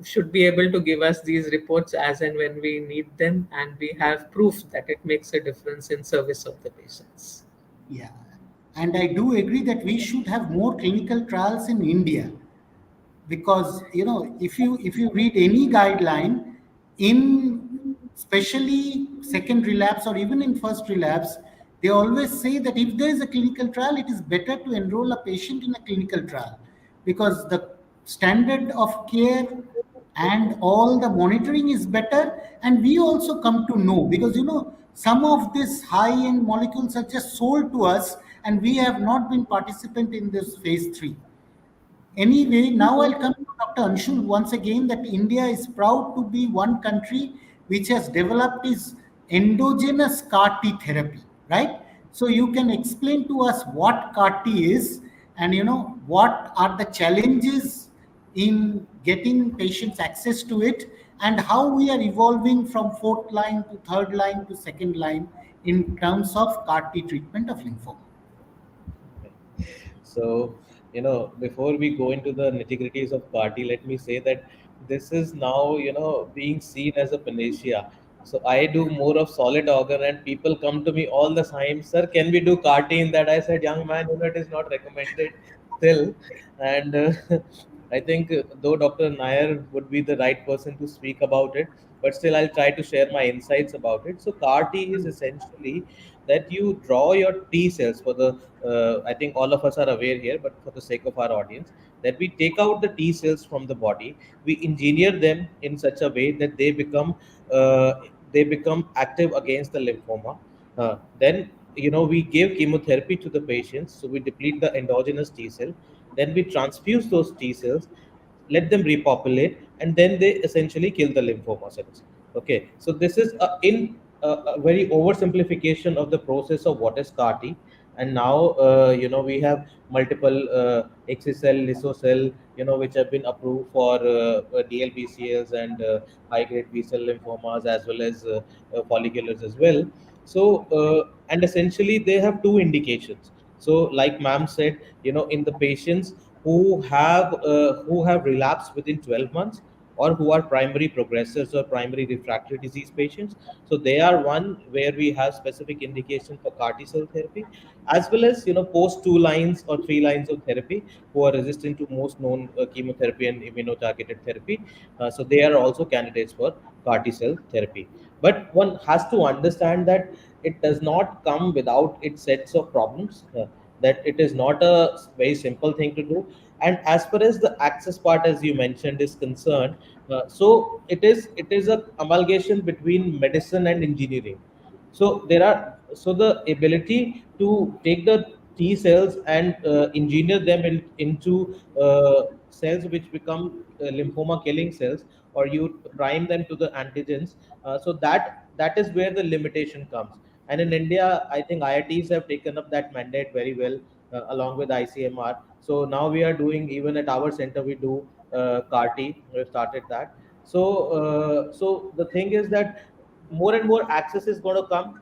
should be able to give us these reports as and when we need them, and we have proof that it makes a difference in service of the patients. Yeah. And I do agree that we should have more clinical trials in India, because if you read any guideline, in especially second relapse or even in first relapse, they always say that if there is a clinical trial, it is better to enroll a patient in a clinical trial, because the standard of care and all the monitoring is better. And we also come to know, because some of these high end molecules are just sold to us, and we have not been participant in this phase 3. Anyway, now I'll come to Dr. Anshul once again, that India is proud to be one country which has developed its endogenous CAR T therapy, right? So you can explain to us what CAR T is, and what are the challenges in getting patients access to it, and how we are evolving from fourth line to third line to second line in terms of CAR T treatment of lymphoma. So, before we go into the nitty-gritties of party, let me say that this is now, being seen as a panacea. So I do more of solid organ, and people come to me all the time, sir, can we do CAR T in that? I said, young man, it is not recommended still. And I think though Dr. Nair would be the right person to speak about it, but still I'll try to share my insights about it. So CAR T is essentially that you draw your T cells for the, I think all of us are aware here, but for the sake of our audience, that we take out the T cells from the body, we engineer them in such a way that uh, they become active against the lymphoma. Then we give chemotherapy to the patients, so we deplete the endogenous T cell. Then we transfuse those T cells, let them repopulate, and then they essentially kill the lymphoma cells. Okay, so this is a very oversimplification of the process of what is CAR T. And now we have multiple XSL, Lysocell, which have been approved for DLBCLs and high grade B cell lymphomas, as well as folliculars as well. So and essentially they have two indications. So like ma'am said, in the patients who have relapsed within 12 months, or who are primary progressors or primary refractory disease patients. So they are one where we have specific indication for CAR T cell therapy, as well as post 2 lines or 3 lines of therapy, who are resistant to most known chemotherapy and immunotargeted therapy. So they are also candidates for CAR T cell therapy. But one has to understand that it does not come without its sets of problems. That it is not a very simple thing to do. And as far as the access part, as you mentioned, is concerned, so it is a amalgamation between medicine and engineering. So the ability to take the T cells and engineer them into cells which become lymphoma killing cells, or you prime them to the antigens. So that is where the limitation comes. And in India, I think IITs have taken up that mandate very well, along with ICMR. So now we are doing, even at our center, we do CAR T. We've started that. So the thing is that more and more access is going to come.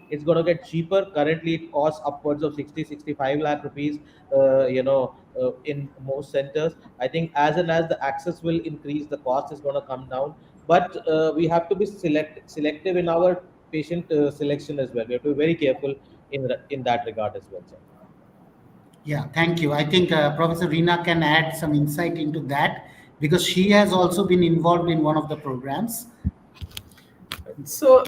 It's going to get cheaper. Currently it costs upwards of 60-65 lakh rupees, in most centers. I think as and as the access will increase, the cost is going to come down. But we have to be selective in our patient selection as well. We have to be very careful in that regard as well, sir. Yeah, thank you. I think Professor Reena can add some insight into that because she has also been involved in one of the programs. So,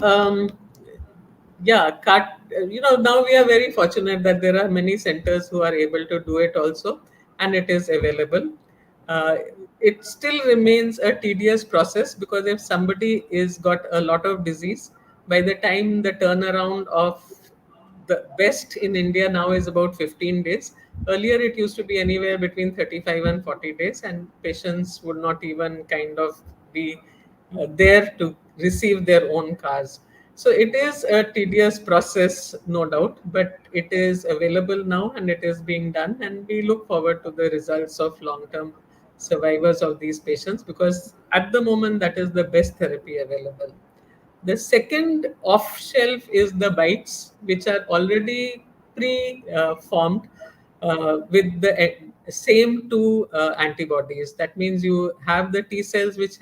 yeah, now we are very fortunate that there are many centers who are able to do it also, and it is available. uh, it still remains a tedious process, because if somebody is got a lot of disease, by the time the turnaround of the best in India now is about 15 days. Earlier, it used to be anywhere between 35 and 40 days, and patients would not even kind of be there to receive their own cars. So it is a tedious process, no doubt, but it is available now and it is being done. And we look forward to the results of long term survivors of these patients, because at the moment, that is the best therapy available. The second off shelf is the bites, which are already pre formed with the same two antibodies. That means you have the T cells which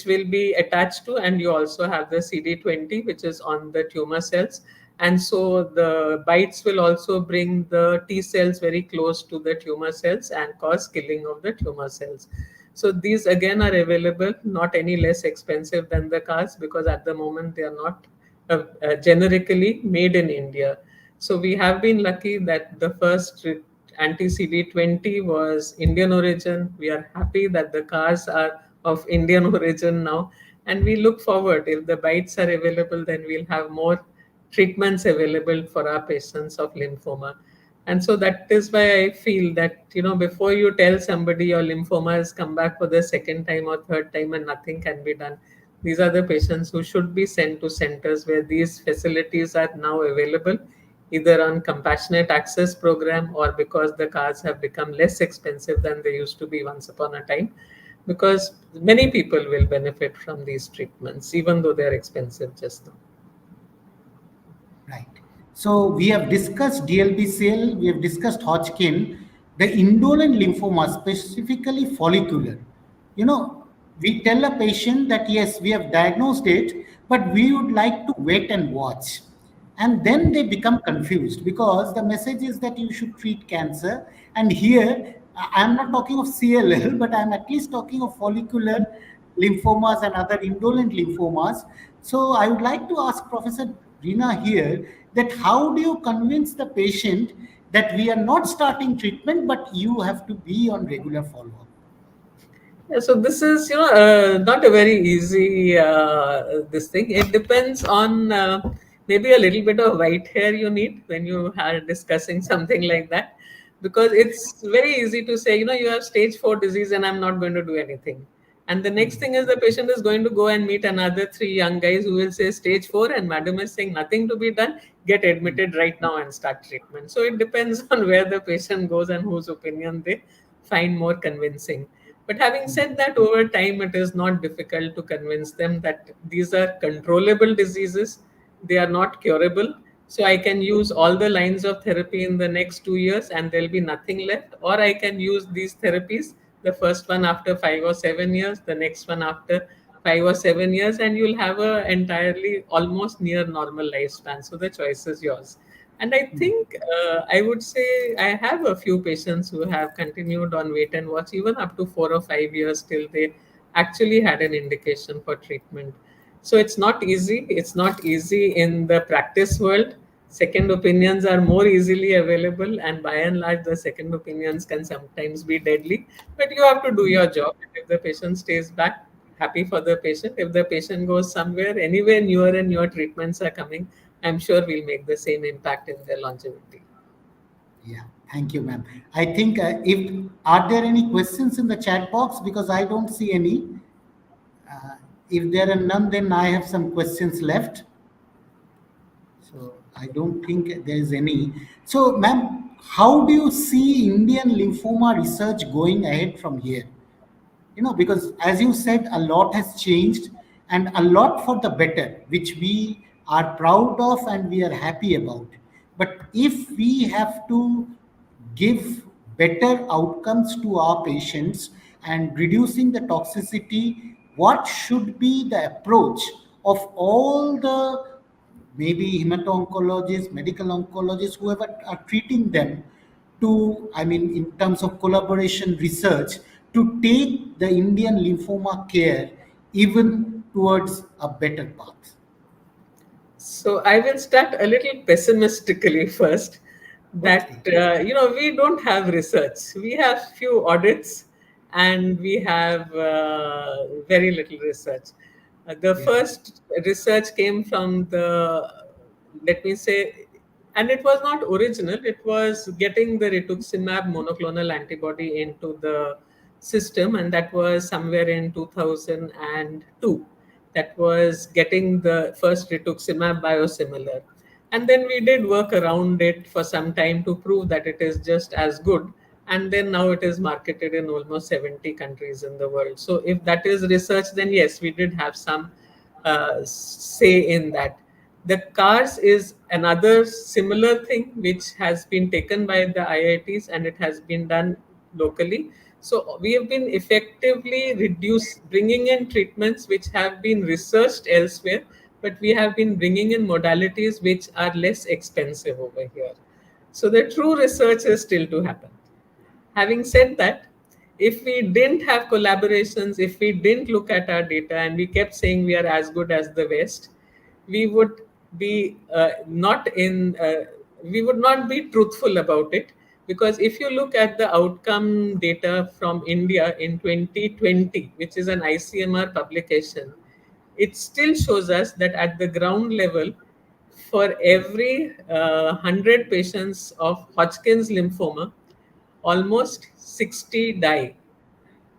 will be attached to, and you also have the CD20, which is on the tumor cells. And so the bites will also bring the T cells very close to the tumor cells and cause killing of the tumor cells. So these again are available, not any less expensive than the cars, because at the moment they are not generically made in India. So we have been lucky that the first anti CD20 was Indian origin. We are happy that the cars are of Indian origin now, and we look forward, if the bites are available, then we'll have more treatments available for our patients of lymphoma. And so that is why I feel that, before you tell somebody your lymphoma has come back for the second time or third time and nothing can be done, these are the patients who should be sent to centers where these facilities are now available, either on compassionate access program or because the cars have become less expensive than they used to be once upon a time, because many people will benefit from these treatments even though they are expensive just now. Right. So we have discussed DLBCL, we have discussed Hodgkin, the indolent lymphoma, specifically follicular. We tell a patient that yes, we have diagnosed it, but we would like to wait and watch. And then they become confused because the message is that you should treat cancer. And here, I'm not talking of CLL, but I'm at least talking of follicular lymphomas and other indolent lymphomas. So I would like to ask Professor Rina here that how do you convince the patient that we are not starting treatment, but you have to be on regular follow up? Yeah, so this is, not a very easy this thing. It depends on maybe a little bit of white hair you need when you are discussing something like that, because it's very easy to say, you have stage 4 disease and I'm not going to do anything. And the next thing is the patient is going to go and meet another three young guys who will say stage 4, and madam is saying nothing to be done, get admitted right now and start treatment. So it depends on where the patient goes and whose opinion they find more convincing. But having said that, over time, it is not difficult to convince them that these are controllable diseases. They are not curable. So I can use all the lines of therapy in the next 2 years and there'll be nothing left. Or I can use these therapies, the first one after 5 or 7 years, the next one after 5 or 7 years, and you'll have a entirely almost near normal lifespan. So the choice is yours. And I think I would say I have a few patients who have continued on wait and watch even up to 4 or 5 years till they actually had an indication for treatment. So it's not easy. It's not easy in the practice world. Second opinions are more easily available, and by and large, the second opinions can sometimes be deadly. But you have to do your job. If the patient stays back, happy for the patient. If the patient goes somewhere, anywhere newer and newer treatments are coming, I'm sure we'll make the same impact in their longevity. Yeah, thank you, ma'am. I think if are there any questions in the chat box because I don't see any. Uh, if there are none, then I have some questions left. So I don't think there is any. So, ma'am, how do you see Indian lymphoma research going ahead from here? Because as you said, a lot has changed and a lot for the better, which we are proud of and we are happy about. But if we have to give better outcomes to our patients and reducing the toxicity, what should be the approach of all the maybe hemato-oncologists, medical oncologists, whoever are treating them to, I mean, in terms of collaboration research, to take the Indian lymphoma care even towards a better path? So I will start a little pessimistically first. That Okay. we don't have research. We have few audits, and we have very little research. The Yeah. first research came from the, let me say, and it was not original. It was getting the rituximab monoclonal antibody into the system, and that was somewhere in 2002. That was getting the first rituximab biosimilar. And then we did work around it for some time to prove that it is just as good. And then now it is marketed in almost 70 countries in the world. So if that is research, then yes, we did have some say in that. The cars is another similar thing which has been taken by the IITs, and it has been done locally. So we have been effectively bringing in treatments which have been researched elsewhere, but we have been bringing in modalities which are less expensive over here. So the true research is still to happen. Having said that, if we didn't have collaborations, if we didn't look at our data and we kept saying we are as good as the West, we would be not in we would not be truthful about it. Because if you look at the outcome data from India in 2020, which is an ICMR publication, it still shows us that at the ground level, for every 100 patients of Hodgkin's lymphoma, almost 60 die.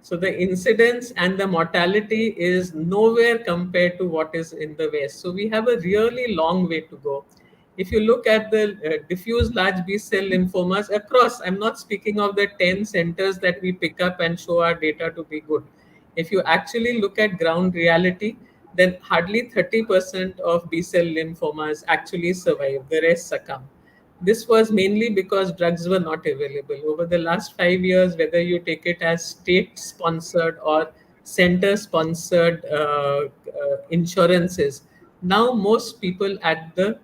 So the incidence and the mortality is nowhere compared to what is in the West. So we have a really long way to go. If you look at the diffuse large B cell lymphomas across, I'm not speaking of the 10 centers that we pick up and show our data to be good. If you actually look at ground reality, then hardly 30% of B cell lymphomas actually survive, the rest succumb. This was mainly because drugs were not available. Over the last 5 years, whether you take it as state sponsored or center sponsored insurances, now most people at the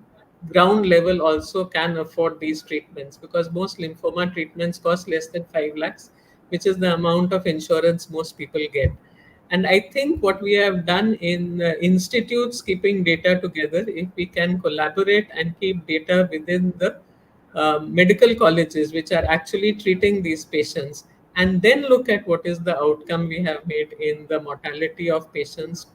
ground level also can afford these treatments, because most lymphoma treatments cost less than 5 lakhs, which is the amount of insurance most people get. And I think what we have done in institutes keeping data together, if we can collaborate and keep data within the medical colleges which are actually treating these patients, and then look at what is the outcome we have made in the mortality of patients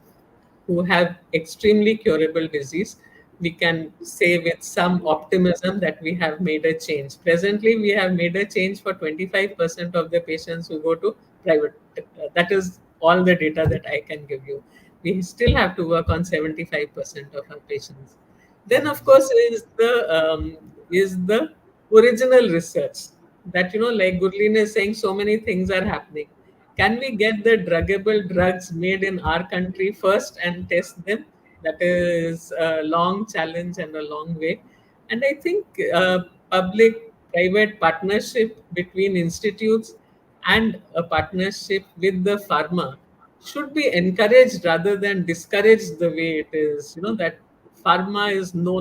who have extremely curable disease, we can say with some optimism that we have made a change. Presently, we have made a change for 25% of the patients who go to private. That is all the data that I can give you. We still have to work on 75% of our patients. Then, of course, is the original research that, like Gurleen is saying, so many things are happening. Can we get the druggable drugs made in our country first and test them? That is a long challenge and a long way. And I think public private partnership between institutes and a partnership with the pharma should be encouraged rather than discouraged the way it is. That pharma is no,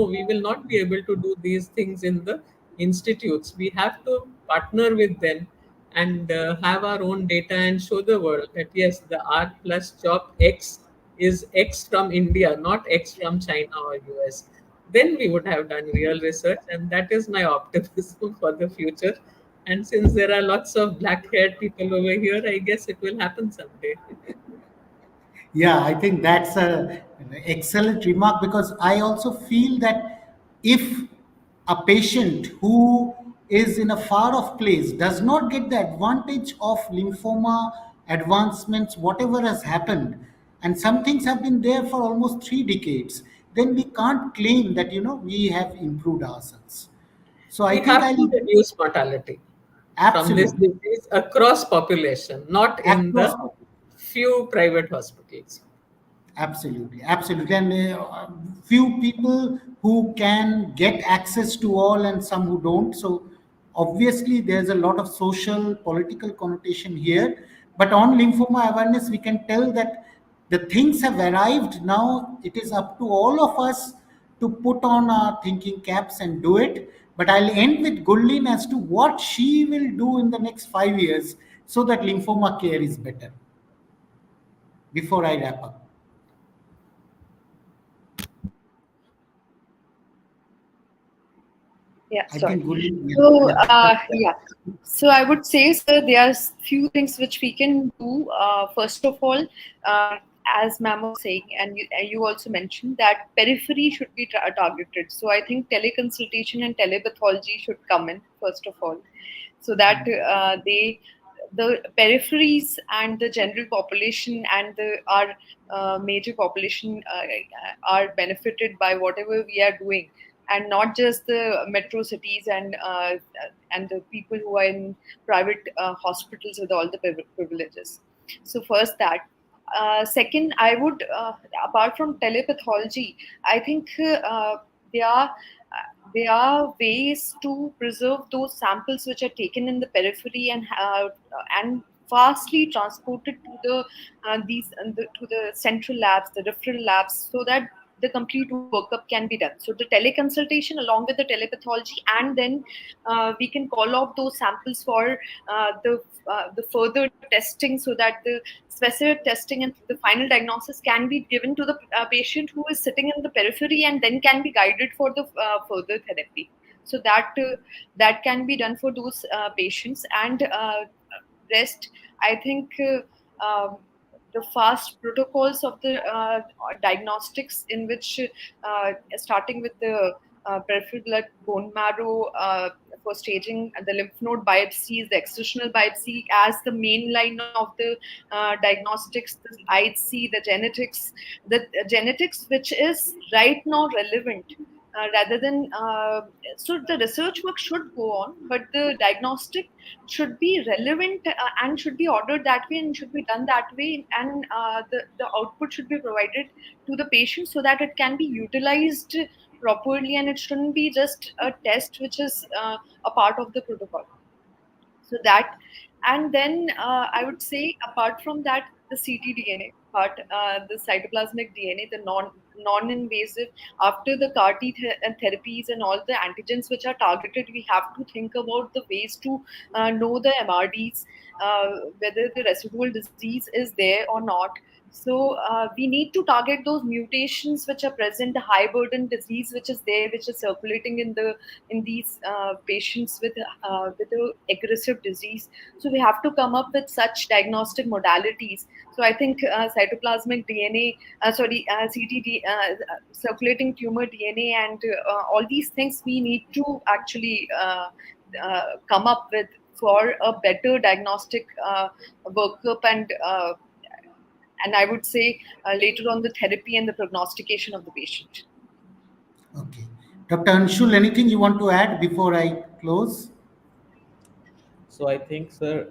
we will not be able to do these things in the institutes. We have to partner with them and have our own data and show the world that yes, the R plus job X is X from India, not X from China or US. Then we would have done real research, and that is my optimism for the future. And since there are lots of black haired people over here, I guess it will happen someday. Yeah, I think that's an excellent remark, because I also feel that if a patient who is in a far off place does not get the advantage of lymphoma advancements, whatever has happened, and some things have been there for almost 3 decades, then we can't claim that we have improved ourselves. So I We think have I'll to reduce mortality from this absolutely disease across population, not in across. the few private hospitals. Absolutely, absolutely. And few people who can get access to all and some who don't. So obviously there's a lot of social, political connotation here. But on lymphoma awareness, we can tell that the things have arrived. Now it is up to all of us to put on our thinking caps and do it. But I'll end with Gulin as to what she will do in the next 5 years so that lymphoma care is better before I wrap up. Yeah, I sorry. think Gulin, yeah, So, yeah. yeah. So I would say, sir, there are few things which we can do. First of all, as ma'am was saying, and you also mentioned that periphery should be targeted. So I think teleconsultation and telepathology should come in first of all, so that the peripheries and the general population and our major population are benefited by whatever we are doing, and not just the metro cities and the people who are in private hospitals with all the privileges. So first that. Second, I would, apart from telepathology, I think there are there are ways to preserve those samples which are taken in the periphery and fastly transported to to the central labs, the referral labs, so that the complete workup can be done. So the teleconsultation along with the telepathology, and then we can call off those samples for the further testing, so that the specific testing and the final diagnosis can be given to the patient who is sitting in the periphery, and then can be guided for the further therapy. So that can be done for those patients. And rest, I think the fast protocols of the diagnostics, in which starting with the peripheral blood bone marrow for staging the lymph node biopsies, the excisional biopsy as the main line of the diagnostics, the IHC, the genetics which is right now relevant, rather than so the research work should go on, but the diagnostic should be relevant and should be ordered that way and should be done that way, and the output should be provided to the patient so that it can be utilized properly, and it shouldn't be just a test which is a part of the protocol. So that, and then I would say, apart from that, the ctDNA part, the cytoplasmic DNA, the non-invasive, after the CAR T therapies and all the antigens which are targeted, we have to think about the ways to know the MRDs, whether the residual disease is there or not. So we need to target those mutations which are present, the high burden disease which is there, which is circulating in these patients with a aggressive disease. So we have to come up with such diagnostic modalities. So I think cytoplasmic DNA, CTD, circulating tumor DNA, and all these things we need to actually come up with for a better diagnostic workup, and I would say later on the therapy and the prognostication of the patient. Okay. Dr. Anshul, anything you want to add before I close? So I think, sir,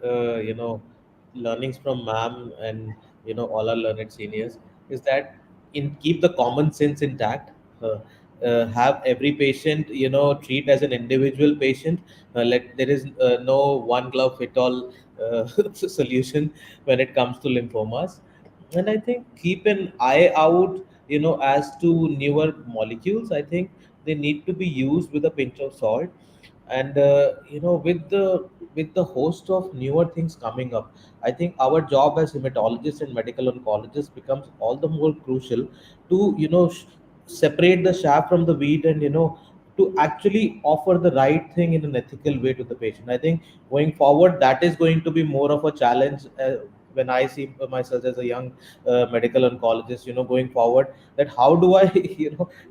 learnings from ma'am and all our learned seniors is that in keep the common sense intact. Have every patient treat as an individual patient. Let there is no one glove fit all solution when it comes to lymphomas. And I think keep an eye out as to newer molecules. I think they need to be used with a pinch of salt. And with the host of newer things coming up, I think our job as hematologists and medical oncologists becomes all the more crucial to separate the chaff from the wheat, and to actually offer the right thing in an ethical way to the patient. I think going forward that is going to be more of a challenge, when I see myself as a young medical oncologist, going forward, that how do I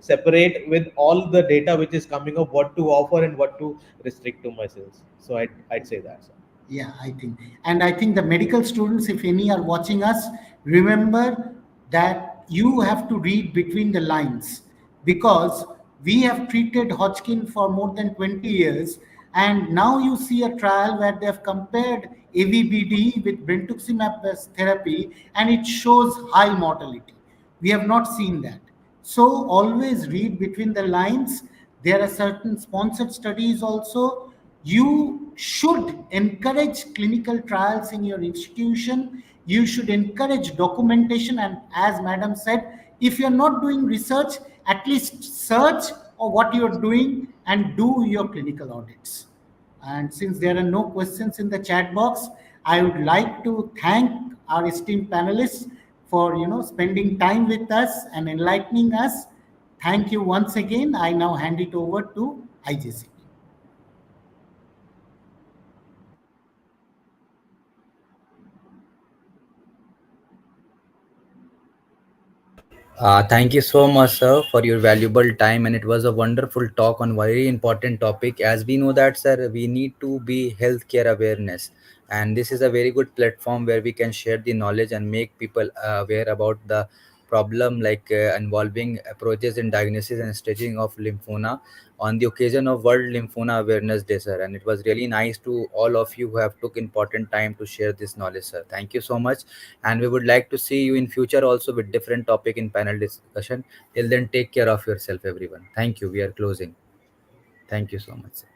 separate with all the data which is coming up, what to offer and what to restrict to myself. So I'd say that, sir. Yeah, I think. And I think the medical students, if any, are watching us, remember that you have to read between the lines, because we have treated Hodgkin for more than 20 years. And now you see a trial where they have compared AVBD with brentuximab therapy, and it shows high mortality. We have not seen that. So always read between the lines. There are certain sponsored studies also. You should encourage clinical trials in your institution. You should encourage documentation. And as Madam said, if you're not doing research, at least search or what you're doing and do your clinical audits. And since there are no questions in the chat box, I would like to thank our esteemed panelists for spending time with us and enlightening us. Thank you once again. I now hand it over to IJCP. Thank you so much, sir, for your valuable time, and it was a wonderful talk on very important topic. As we know that, sir, we need to be healthcare awareness, and this is a very good platform where we can share the knowledge and make people aware about the problem, like involving approaches in diagnosis and staging of lymphoma on the occasion of World Lymphoma Awareness Day, sir. And it was really nice to all of you who have took important time to share this knowledge, sir. Thank you so much, and we would like to see you in future also with different topic in panel discussion. Till then, take care of yourself, everyone. Thank you. We are closing. Thank you so much, sir.